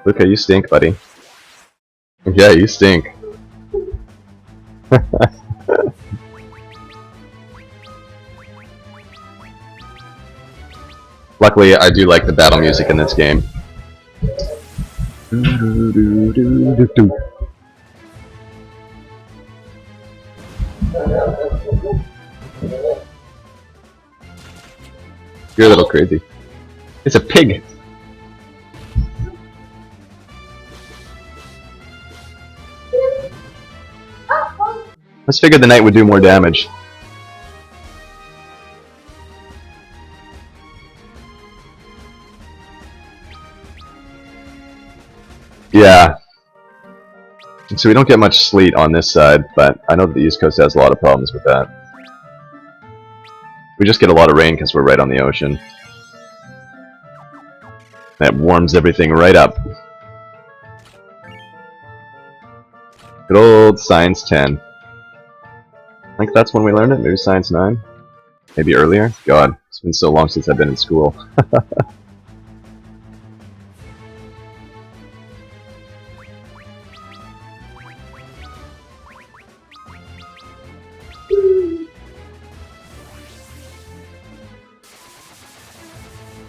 Luca, you stink, buddy. Yeah, you stink. Luckily, I do like the battle music in this game. You're a little crazy. It's a pig! I just figured the knight would do more damage. Yeah. So we don't get much sleet on this side, but I know that the East Coast has a lot of problems with that. We just get a lot of rain because we're right on the ocean. That warms everything right up. Good old Science 10. I think that's when we learned it, maybe Science 9? Maybe earlier? God, it's been so long since I've been in school.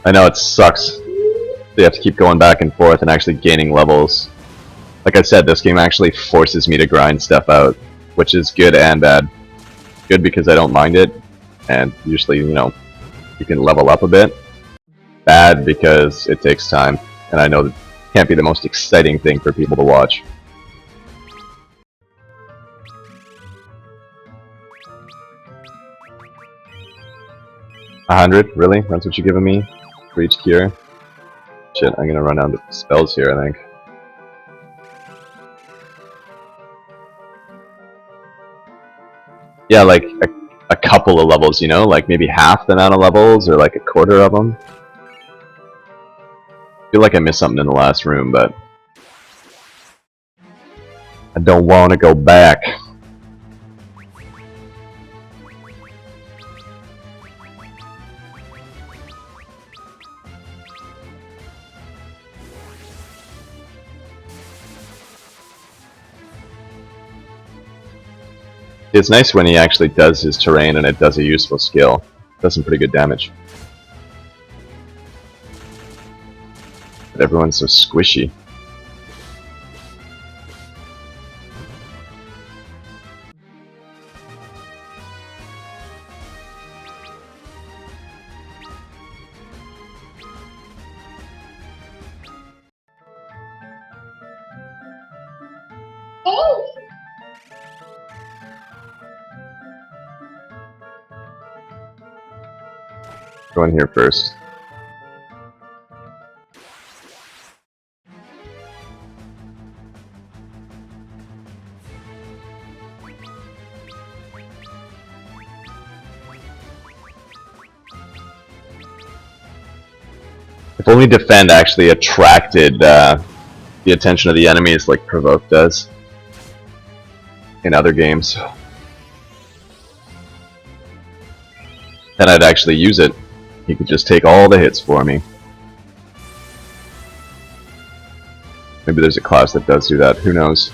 I know, it sucks. They have to keep going back and forth and actually gaining levels. Like I said, this game actually forces me to grind stuff out, which is good and bad. Good because I don't mind it, and usually, you know, you can level up a bit. Bad because it takes time, and I know that can't be the most exciting thing for people to watch. $100? Really? That's what you're giving me? For each cure? Shit, I'm gonna run out of spells here, I think. Yeah, like a couple of levels, you know? Like maybe half the amount of levels, or like a quarter of them. I feel like I missed something in the last room, but I don't want to go back. It's nice when he actually does his terrain and it does a useful skill. It does some pretty good damage. But everyone's so squishy. Go in here first. If only defend actually attracted the attention of the enemies like Provoke does in other games, then I'd actually use it. He could just take all the hits for me. Maybe there's a class that does do that, who knows.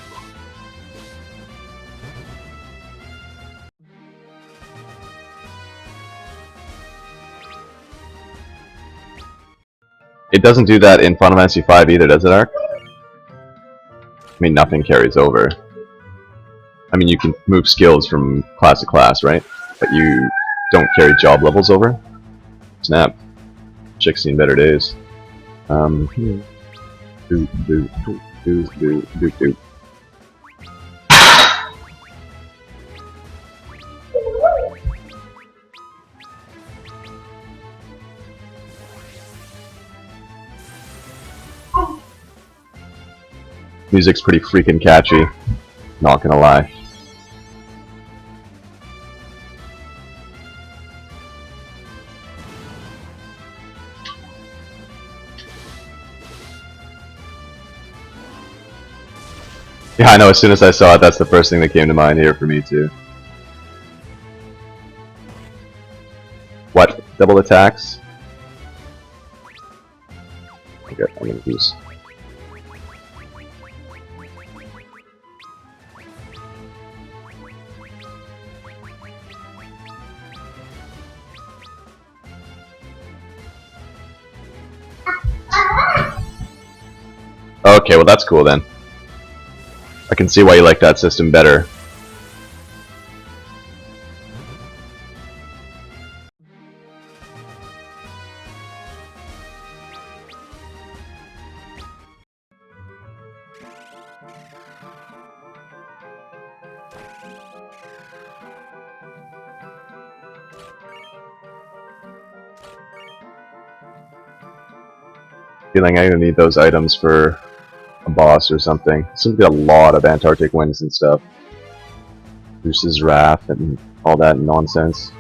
It doesn't do that in Final Fantasy V either, does it, Ark? I mean, nothing carries over. I mean, you can move skills from class to class, right? But you don't carry job levels over? Snap. Chick's seen better days. Do. Music's pretty freaking catchy, not gonna lie. Yeah, I know, as soon as I saw it, that's the first thing that came to mind here for me too. What? Double attacks? Okay, I'm gonna use. Okay, well that's cool then. I can see why you like that system better. Feeling I'm gonna need those items for a boss or something. Seems to be a lot of Antarctic winds and stuff. Zeus's wrath and all that nonsense.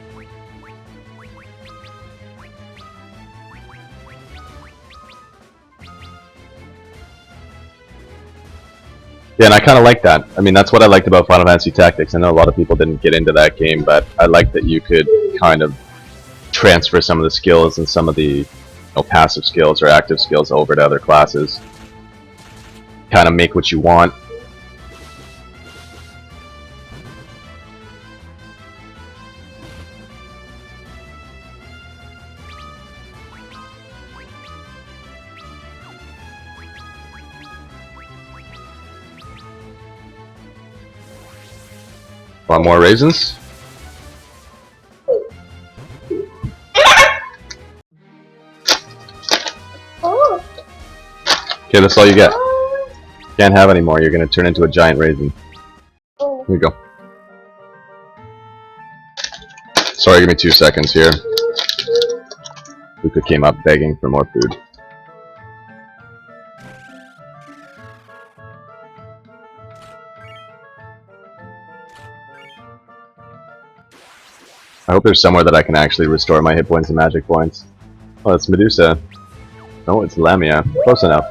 Yeah, and I kind of like that. I mean, that's what I liked about Final Fantasy Tactics. I know a lot of people didn't get into that game, but I like that you could kind of transfer some of the skills and some of the passive skills or active skills over to other classes. Kind of make what you want. Want more raisins? Okay, that's all you get. Can't have any more, you're gonna turn into a giant raisin. Here you go. Sorry, give me 2 seconds here. Luca came up begging for more food. I hope there's somewhere that I can actually restore my hit points and magic points. Oh, it's Medusa. No, it's Lamia. Close enough.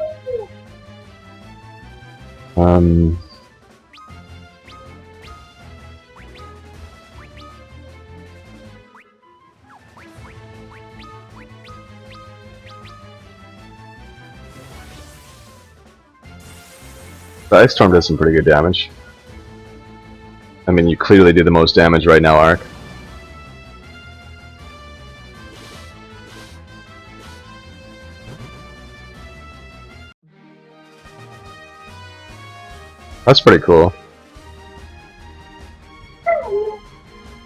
The Ice Storm does some pretty good damage. I mean, you clearly do the most damage right now, Ark. That's pretty cool.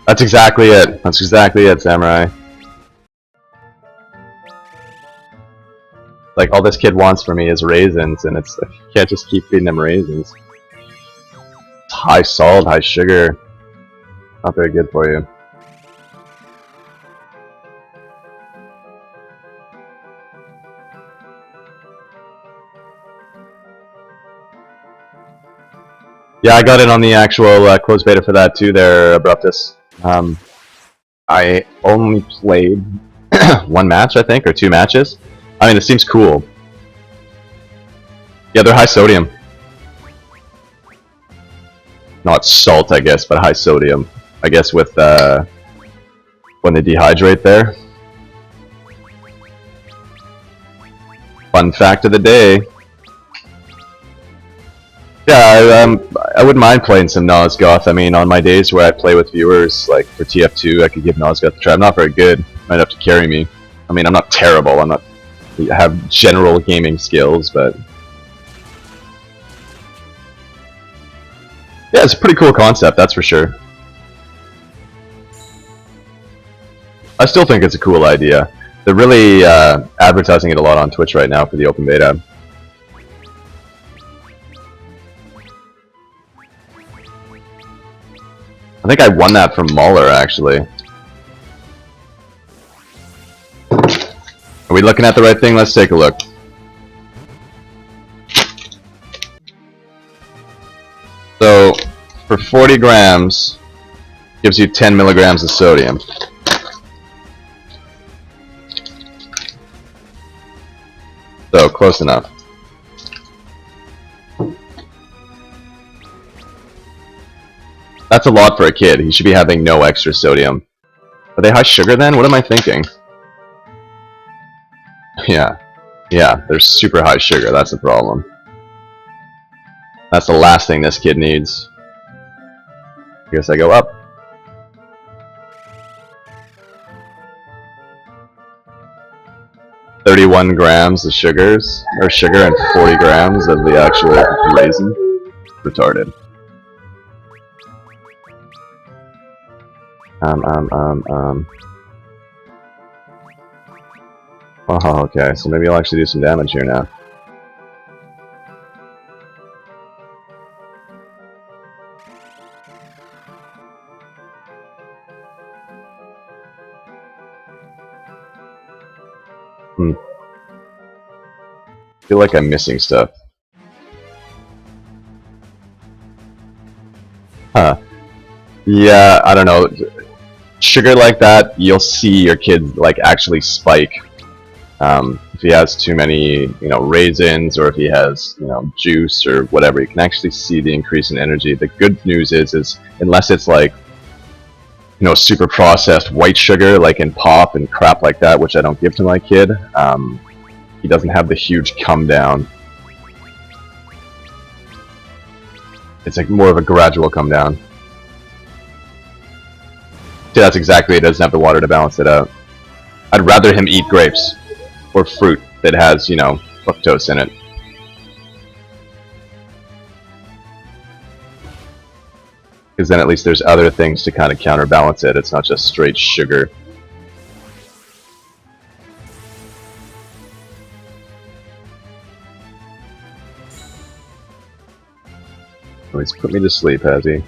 That's exactly it. That's exactly it, Samurai. Like, all this kid wants from me is raisins, and it's, you can't just keep feeding him raisins. It's high salt, high sugar. Not very good for you. Yeah, I got in on the actual closed beta for that too there, Abruptus. I only played one match, I think, or 2 matches. I mean, it seems cool. Yeah, they're high sodium. Not salt, I guess, but high sodium. I guess with when they dehydrate there. Fun fact of the day. Yeah, I wouldn't mind playing some Nosgoth. I mean, on my days where I play with viewers, like for TF2, I could give Nosgoth a try. I'm not very good. Might have to carry me. I mean, I'm not terrible. I have general gaming skills, but yeah, it's a pretty cool concept, that's for sure. I still think it's a cool idea. They're really advertising it a lot on Twitch right now for the open beta. I think I won that from Mauler, actually. Are we looking at the right thing? Let's take a look. for 40 grams gives you 10 milligrams of sodium. So, close enough. That's a lot for a kid. He should be having no extra sodium. Are they high sugar then? What am I thinking? Yeah. Yeah, they're super high sugar. That's the problem. That's the last thing this kid needs. I guess I go up. $31 grams of sugars, or sugar, and 40 grams of the actual raisin. Retarded. Oh, okay, so maybe I'll actually do some damage here now. I feel like I'm missing stuff. Huh. Yeah, I don't know. Sugar like that, you'll see your kid like actually spike. If he has too many, raisins, or if he has, juice or whatever, you can actually see the increase in energy. The good news is unless it's like, super processed white sugar, like in pop and crap like that, which I don't give to my kid, he doesn't have the huge come down. It's like more of a gradual come down. See, that's exactly it. It doesn't have the water to balance it out. I'd rather him eat grapes or fruit that has, fructose in it. Because then at least there's other things to kind of counterbalance it. It's not just straight sugar. Oh, he's put me to sleep, has he?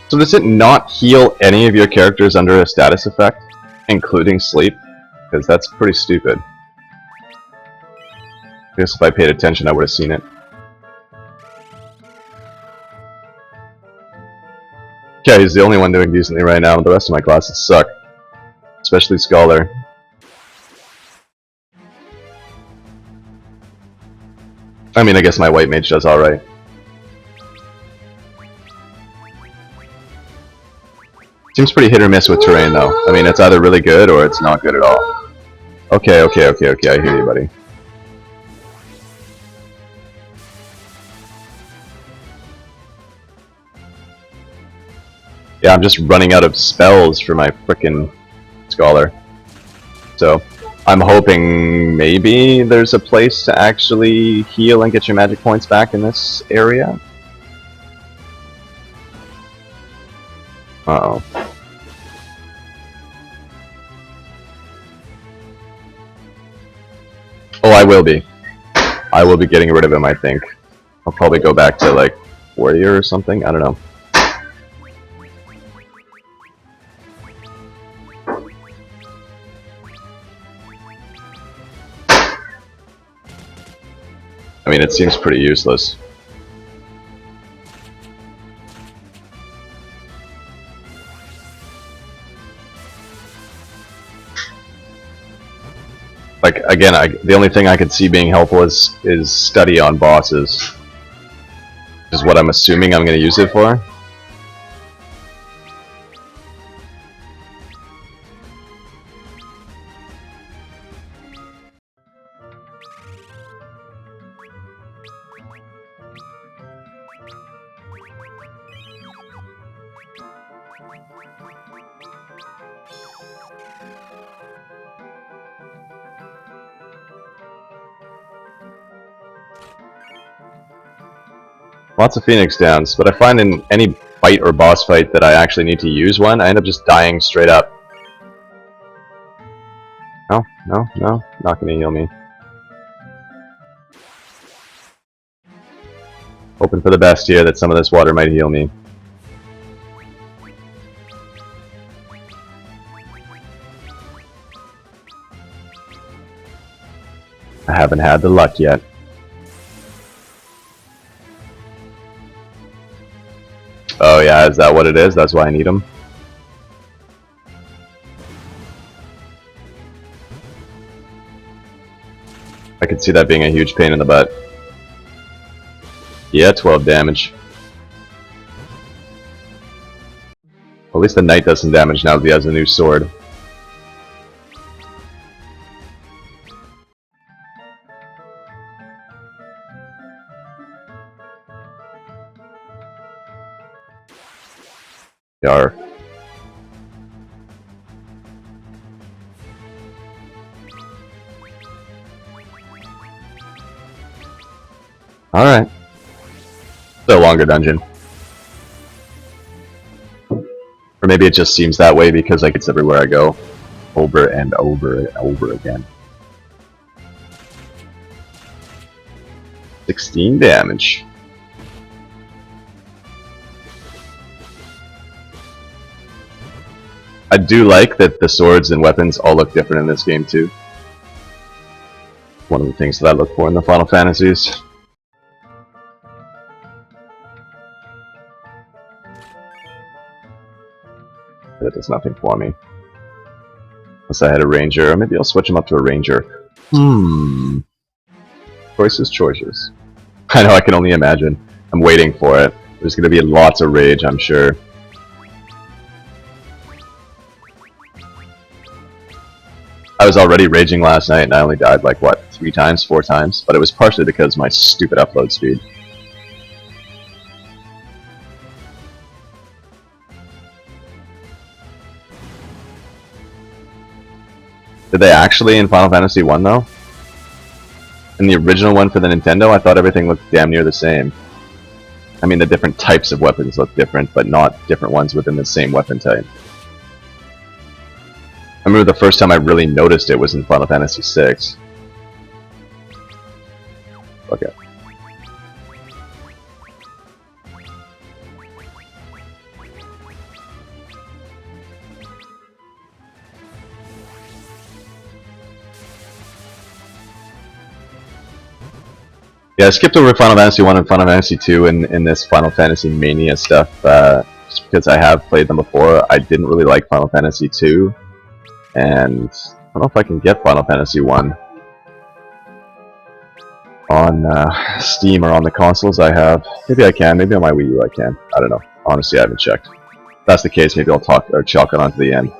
So does it not heal any of your characters under a status effect, including sleep? Because that's pretty stupid. I guess if I paid attention I would have seen it. Okay, he's the only one doing decently right now. The rest of my classes suck. Especially Scholar. I mean, I guess my white mage does alright. Seems pretty hit or miss with terrain, though. I mean, it's either really good or it's not good at all. Okay, I hear you, buddy. Yeah, I'm just running out of spells for my frickin' Scholar. So, I'm hoping maybe there's a place to actually heal and get your magic points back in this area. Uh-oh. Oh, I will be. I will be getting rid of him, I think. I'll probably go back to, like, Warrior or something? I don't know. I mean, it seems pretty useless. Like, again, the only thing I could see being helpful is study on bosses. Is what I'm assuming I'm going to use it for. Lots of Phoenix Downs, but I find in any fight or boss fight that I actually need to use one, I end up just dying straight up. No, not gonna heal me. Hoping for the best here, that some of this water might heal me. I haven't had the luck yet. Oh yeah, is that what it is? That's why I need them? I could see that being a huge pain in the butt. Yeah, 12 damage. At least the knight does some damage now that he has a new sword. Yar. Alright. Still a longer dungeon. Or maybe it just seems that way because like it's everywhere I go. Over and over and over again. 16 damage. I do like that the swords and weapons all look different in this game too. One of the things that I look for in the Final Fantasies. That does nothing for me. Unless I had a ranger, or maybe I'll switch him up to a ranger. Choices. I know, I can only imagine. I'm waiting for it. There's gonna be lots of rage, I'm sure. I was already raging last night and I only died like, what, 3 times, 4 times? But it was partially because of my stupid upload speed. Did they actually in Final Fantasy I though? In the original one for the Nintendo, I thought everything looked damn near the same. I mean, the different types of weapons look different, but not different ones within the same weapon type. I remember the first time I really noticed it was in Final Fantasy VI. Okay. Yeah, I skipped over Final Fantasy I and Final Fantasy II in this Final Fantasy Mania stuff, just because I have played them before. I didn't really like Final Fantasy II, and I don't know if I can get Final Fantasy I on Steam or on the consoles I have. Maybe I can, maybe on my Wii U I can. I don't know. Honestly, I haven't checked. If that's the case, maybe I'll chalk it onto the end.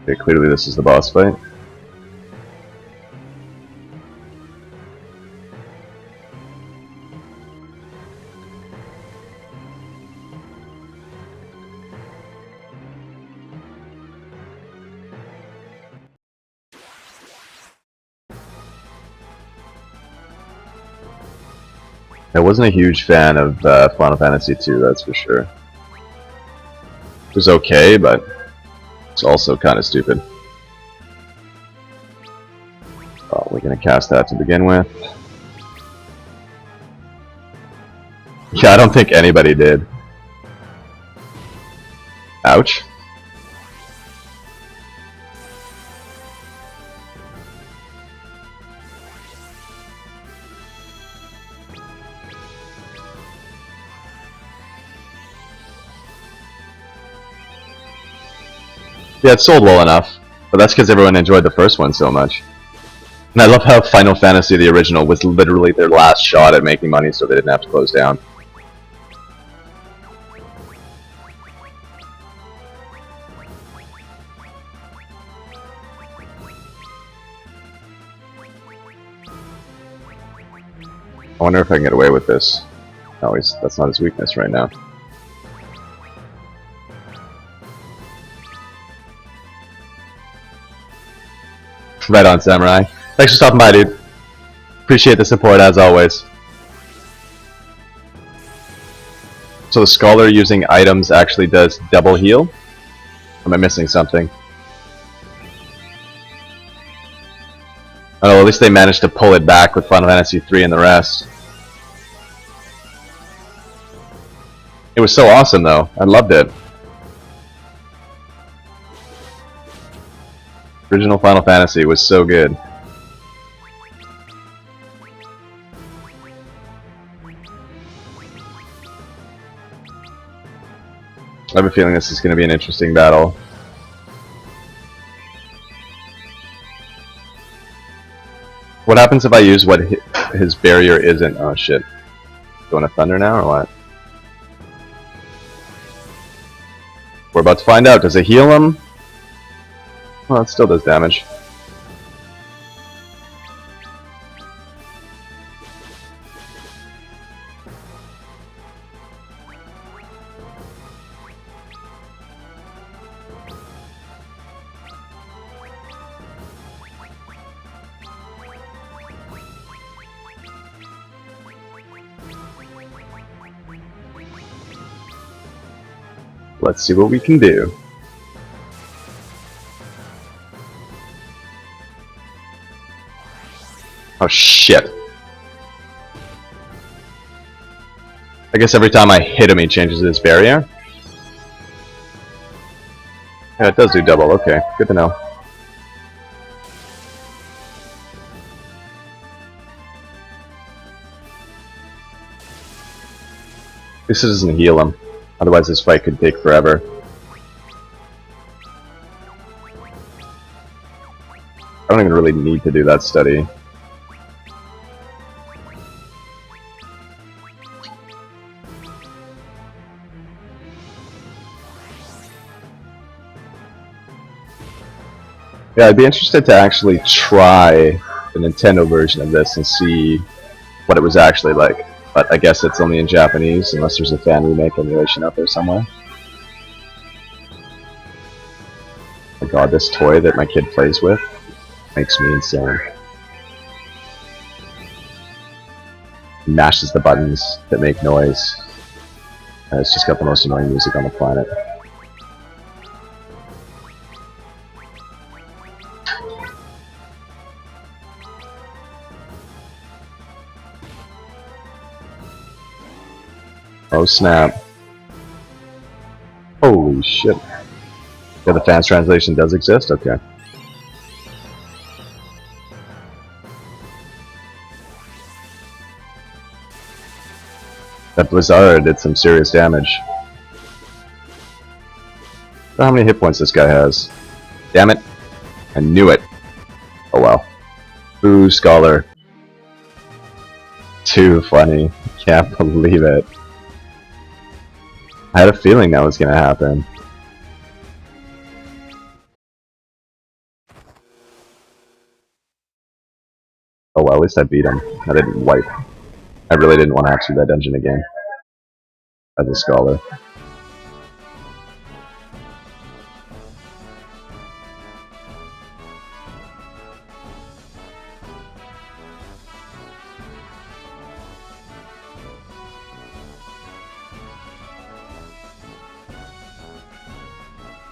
Okay, clearly this is the boss fight. I wasn't a huge fan of Final Fantasy II, that's for sure. It was okay, but it's also kind of stupid. Oh, we're gonna cast that to begin with. Yeah, I don't think anybody did. Ouch. Yeah, it sold well enough, but that's because everyone enjoyed the first one so much. And I love how Final Fantasy, the original, was literally their last shot at making money so they didn't have to close down. I wonder if I can get away with this. No, that's not his weakness right now. Right on, Samurai. Thanks for stopping by, dude. Appreciate the support, as always. So the Scholar using items actually does double heal? Am I missing something? Oh, at least they managed to pull it back with Final Fantasy III and the rest. It was so awesome, though. I loved it. Original Final Fantasy was so good. I have a feeling this is going to be an interesting battle. What happens if I use what his barrier isn't? Oh shit. Going to Thunder now or what? We're about to find out. Does it heal him? Well, it still does damage. Let's see what we can do. Oh shit. I guess every time I hit him he changes his barrier. Yeah, it does do double. Okay, good to know. At least it doesn't heal him. Otherwise this fight could take forever. I don't even really need to do that study. Yeah, I'd be interested to actually try the Nintendo version of this and see what it was actually like. But I guess it's only in Japanese, unless there's a fan remake emulation out there somewhere. Oh my god, this toy that my kid plays with makes me insane. He mashes the buttons that make noise. And it's just got the most annoying music on the planet. Oh snap. Holy shit. Yeah, the fans translation does exist? Okay. That Blizzard did some serious damage. I don't know how many hit points this guy has. Damn it. I knew it. Oh well. Boo, Scholar. Too funny. Can't believe it. I had a feeling that was gonna happen. Oh well, at least I beat him. I didn't wipe. I really didn't want to have to do that dungeon again. As a Scholar.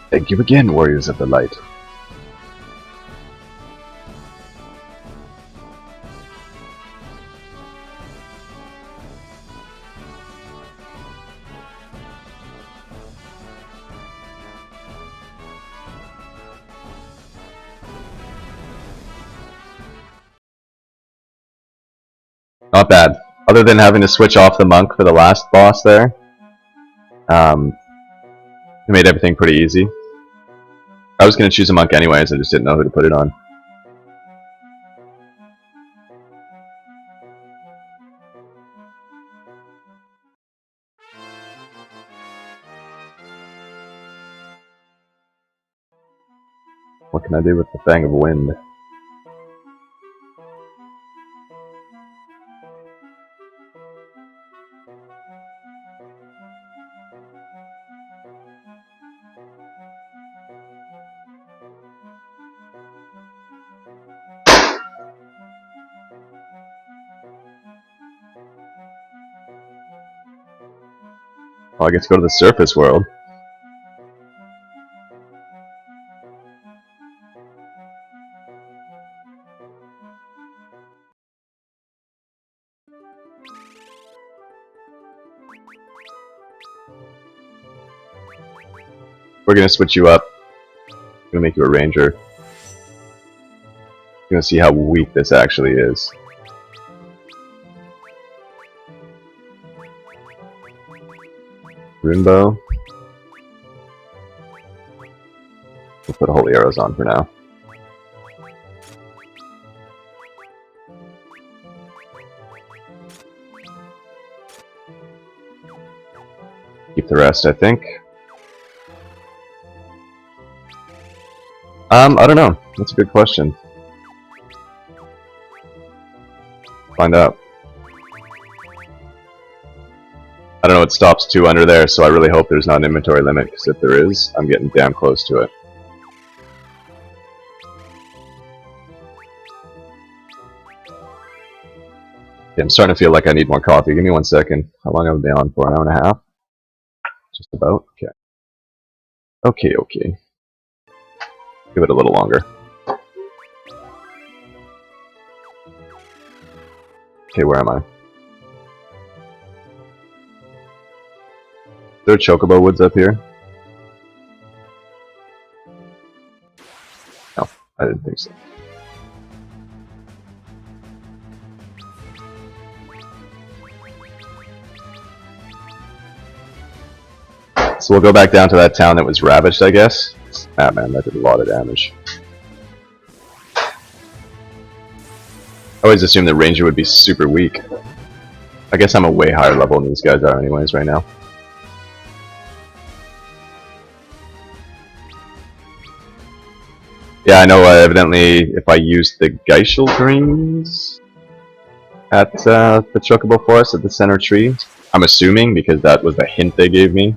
Thank you again, Warriors of the Light. Not bad. Other than having to switch off the monk for the last boss there, it made everything pretty easy. I was going to choose a monk anyways, I just didn't know who to put it on. What can I do with the Fang of Wind? Well, I get to go to the surface world. We're gonna switch you up. I'm gonna make you a ranger. You're gonna see how weak this actually is. Runebow. We'll put holy arrows on for now. Keep the rest, I think. I don't know. That's a good question. Find out. I don't know what stops 2 under there, so I really hope there's not an inventory limit, because if there is, I'm getting damn close to it. Okay, I'm starting to feel like I need more coffee. Give me 1 second. How long have I been on for? An hour and a half? Just about? Okay. Okay. Give it a little longer. Okay, where am I? Is there chocobo woods up here? No, I didn't think so. So we'll go back down to that town that was ravaged, I guess. Ah man, that did a lot of damage. I always assumed that Ranger would be super weak. I guess I'm a way higher level than these guys are anyways right now. Yeah, I know evidently if I use the Geishel greens at the Chocobo Forest at the center tree, I'm assuming because that was the hint they gave me.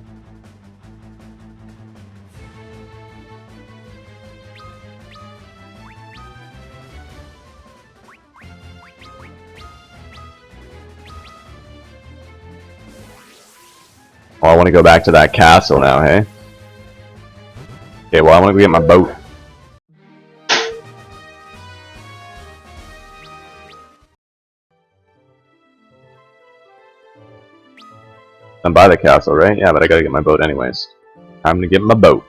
Oh, I want to go back to that castle now, hey? Okay, well I want to go get my boat. I'm by the castle, right? Yeah, but I gotta get my boat anyways. Time to get my boat.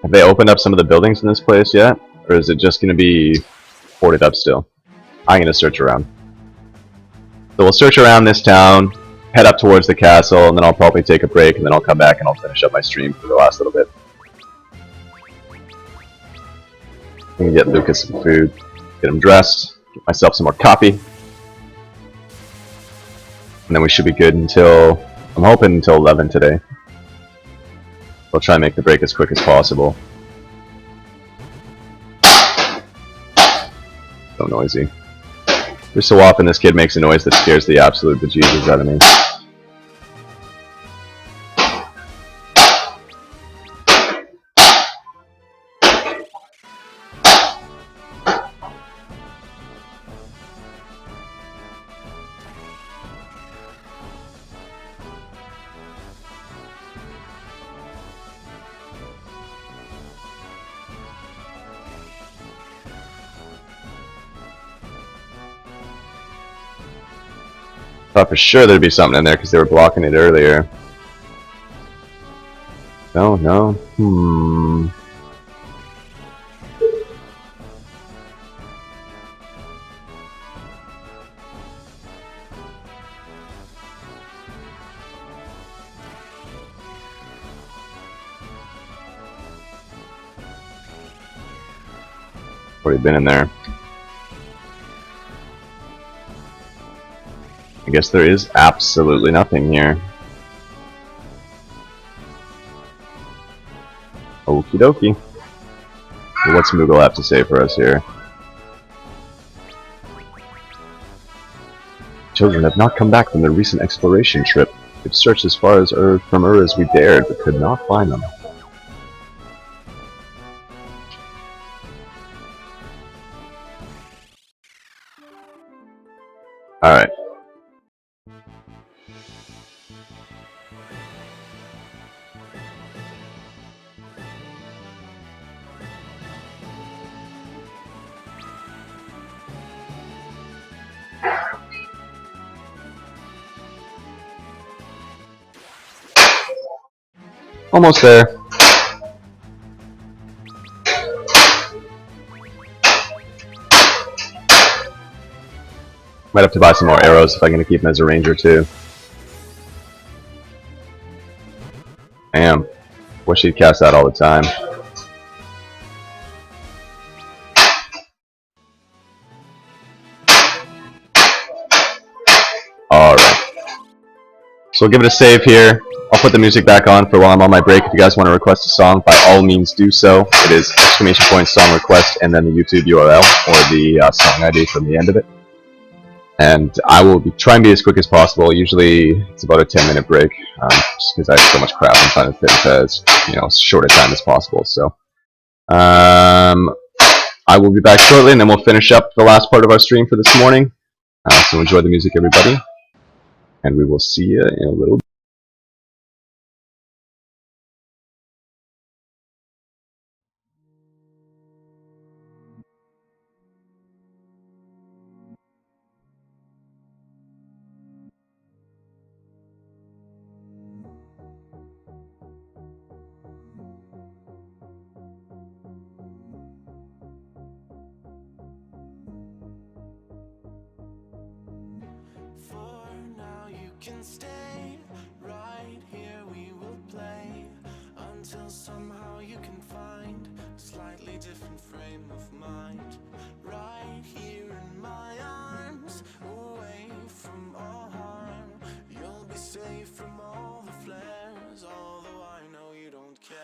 Have they opened up some of the buildings in this place yet? Or is it just gonna be boarded up still? I'm gonna search around. So we'll search around this town, head up towards the castle, and then I'll probably take a break, and then I'll come back and I'll finish up my stream for the last little bit. I'm gonna get Lucas some food, get him dressed, get myself some more coffee. And then we should be good until, I'm hoping until 11 today. I'll try and make the break as quick as possible. So noisy. Every so often this kid makes a noise that scares the absolute bejesus out of me. Thought for sure there'd be something in there because they were blocking it earlier. No. Already been in there. I guess there is absolutely nothing here. Okie dokie. Well, what's Moogle have to say for us here? Children have not come back from their recent exploration trip. We've searched as far as from Ur as we dared, but could not find them. Alright. Almost there. Might have to buy some more arrows if I'm gonna keep him as a ranger too. Damn. Wish he'd cast that all the time. Alright. So we'll give it a save here. I'll put the music back on for while I'm on my break. If you guys want to request a song, by all means do so. It is !song request and then the YouTube URL or the song ID from the end of it. And I will try and be as quick as possible. Usually it's about a 10-minute break, just because I have so much crap I'm trying to fit into as short a time as possible. So I will be back shortly, and then we'll finish up the last part of our stream for this morning. So enjoy the music, everybody, and we will see you in a little bit. For now you can stay right here, we will play until somehow you can find a slightly different frame of mind. Right here in my arms, away from all harm, you'll be safe from all the flares, although I know you don't care.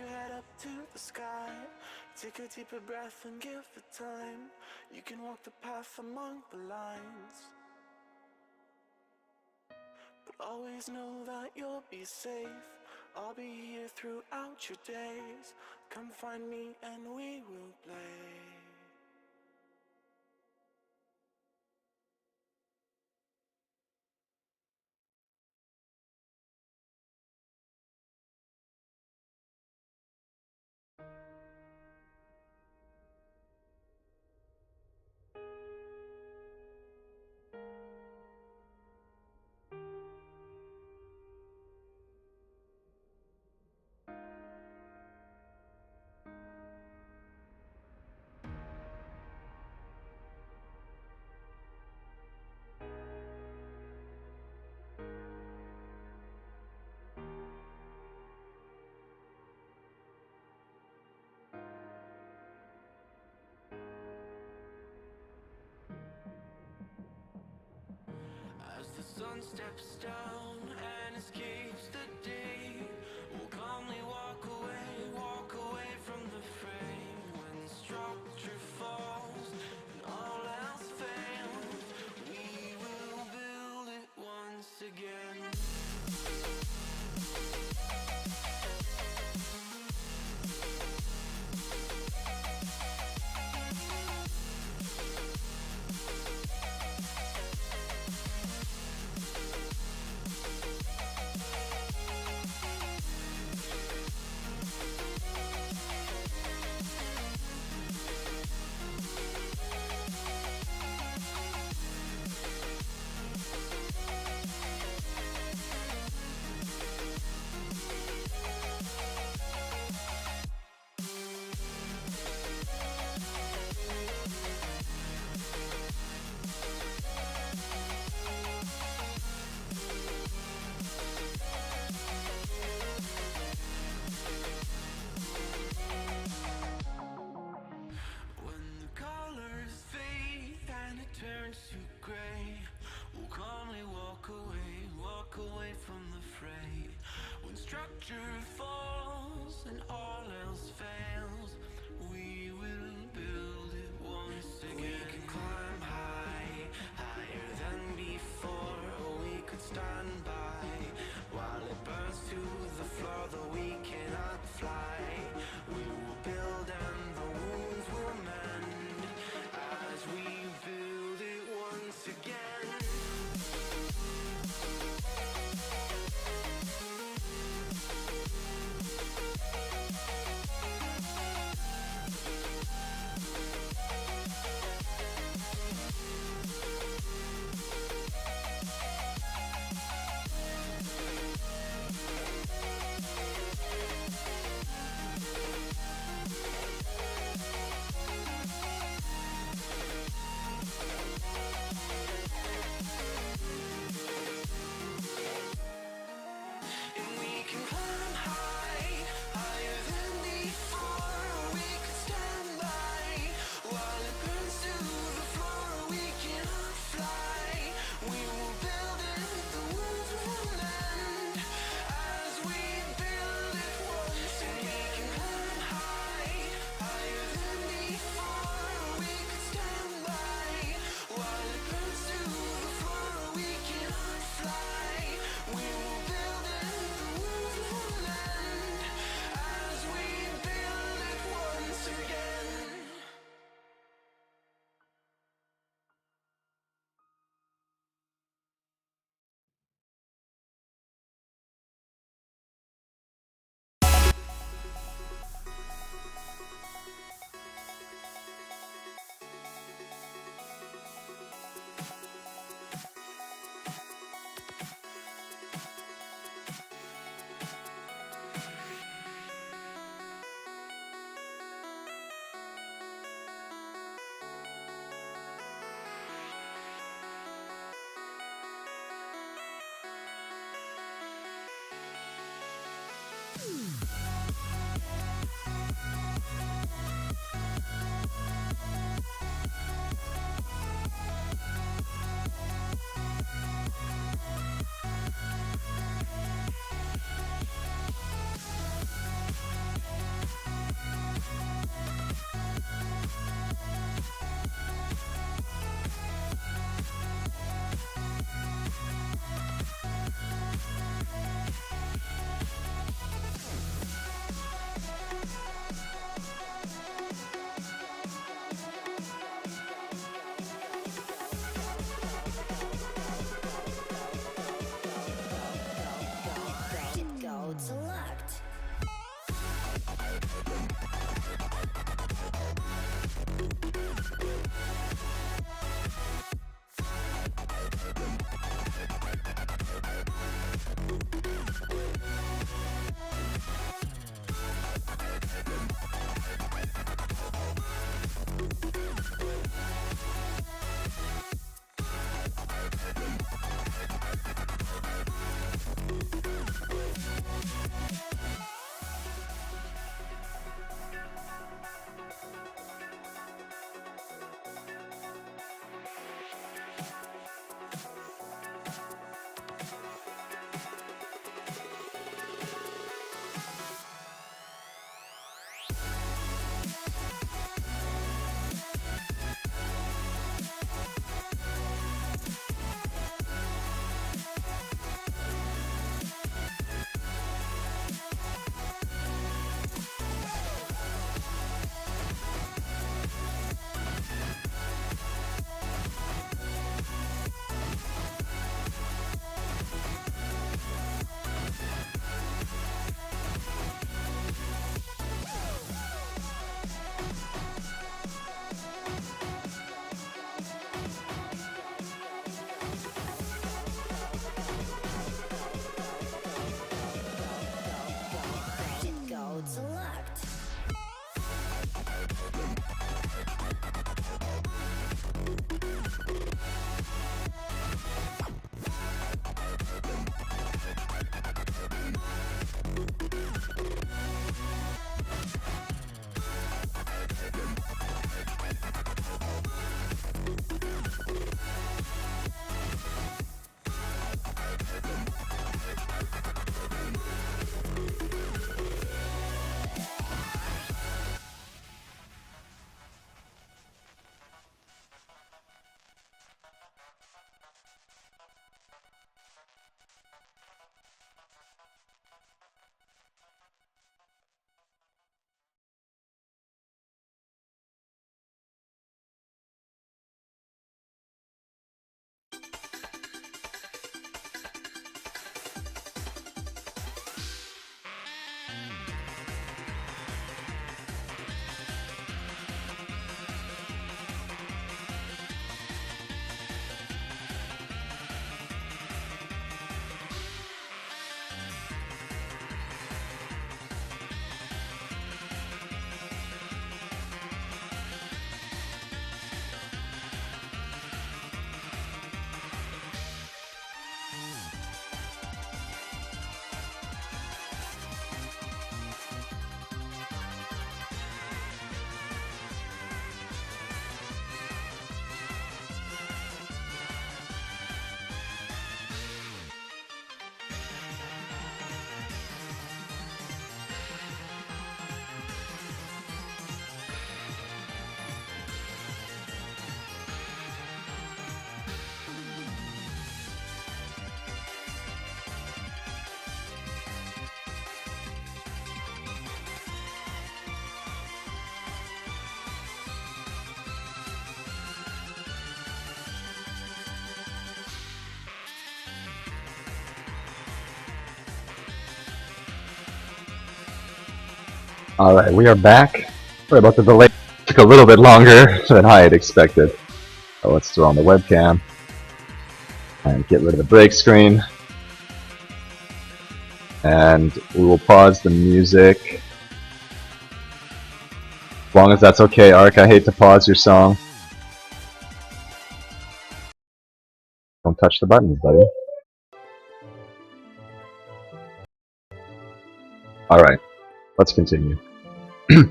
your head up to the sky. Take a deeper breath and give it time. You can walk the path among the lines, but always know that you'll be safe. I'll be here throughout your days. Come find me and we will play. As the sun steps down and escapes the day, we'll calmly walk away from the fray. When structure falls and all else fails, we will build it once again. Turns to gray, we'll calmly walk away from the fray. When structure falls and all else fails, we will build it once again. We can climb high, higher than before, or we could stand by while it burns to the floor, though we cannot fly. We will build and the wounds will mend as we build it once again. Alright, we are back. Sorry about the delay. Took a little bit longer than I had expected. So let's throw on the webcam. And get rid of the break screen. And we will pause the music. As long as that's okay, Ark, I hate to pause your song. Don't touch the buttons, buddy. Alright, let's continue. This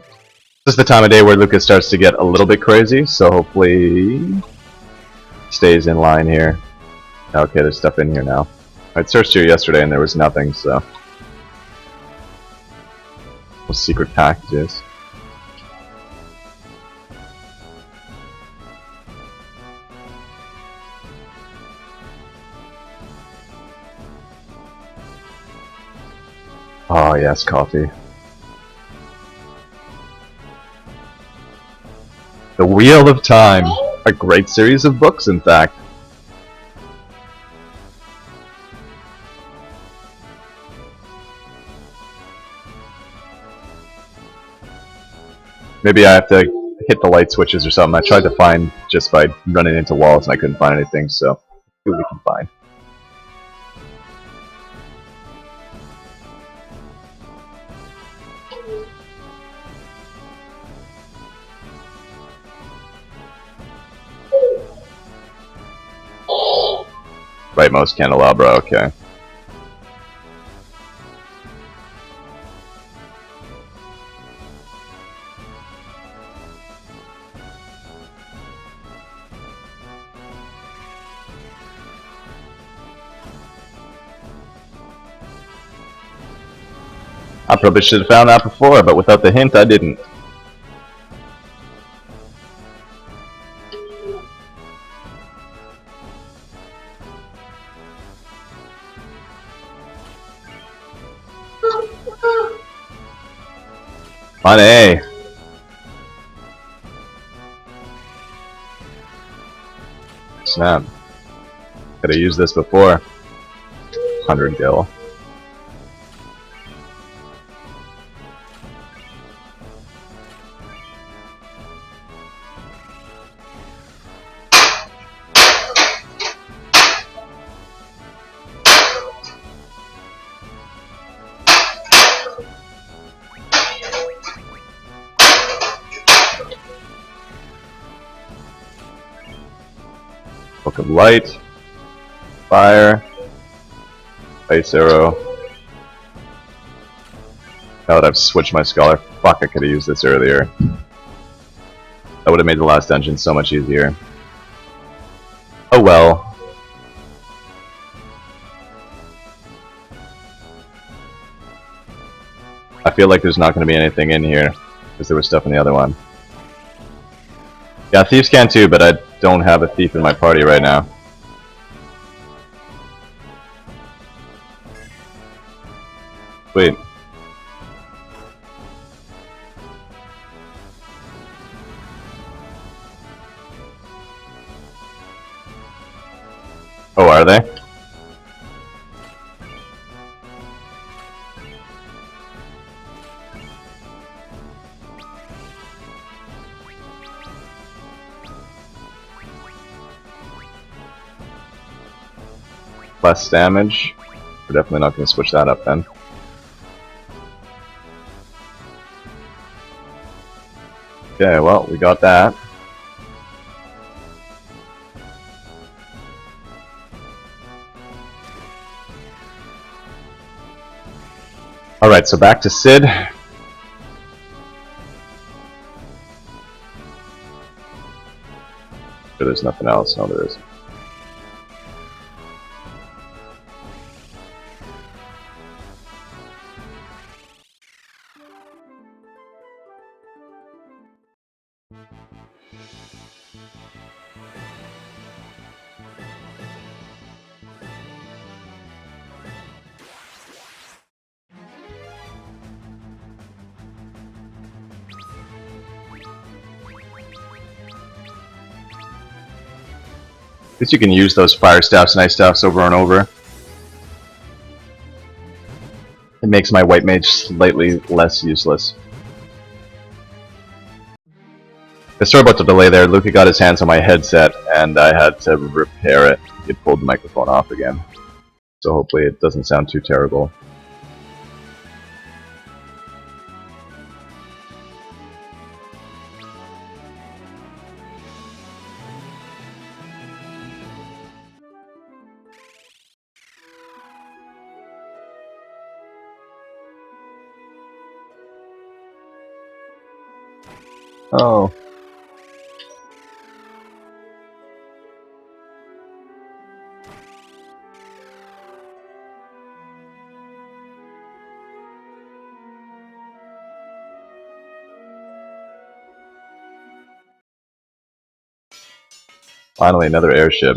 is the time of day where Lucas starts to get a little bit crazy, so hopefully stays in line here. Okay, there's stuff in here now. I searched here yesterday and there was nothing, so... Those secret packages. Oh yes, coffee. The Wheel of Time. A great series of books, in fact. Maybe I have to hit the light switches or something. I tried to find just by running into walls and I couldn't find anything, so see what we can find. Rightmost candelabra, okay. I probably should have found that before, but without the hint, I didn't. Money! Snap. Could've used this before. 100 gil. Book of Light, Fire, Ice Arrow. Now that I've switched my Scholar, fuck, I could have used this earlier. That would have made the last dungeon so much easier. Oh well. I feel like there's not going to be anything in here, because there was stuff in the other one. Yeah, thieves can too, but I don't have a thief in my party right now. Wait. Oh, are they? Less damage. We're definitely not going to switch that up then. Okay, well, we got that. Alright, so back to Sid. Sure, there's nothing else. No, there isn't. At least you can use those fire staffs and ice staffs over and over. It makes my white mage slightly less useless. Sorry about the delay there. Luca got his hands on my headset, and I had to repair it. It pulled the microphone off again. So hopefully it doesn't sound too terrible. Oh. Finally, another airship.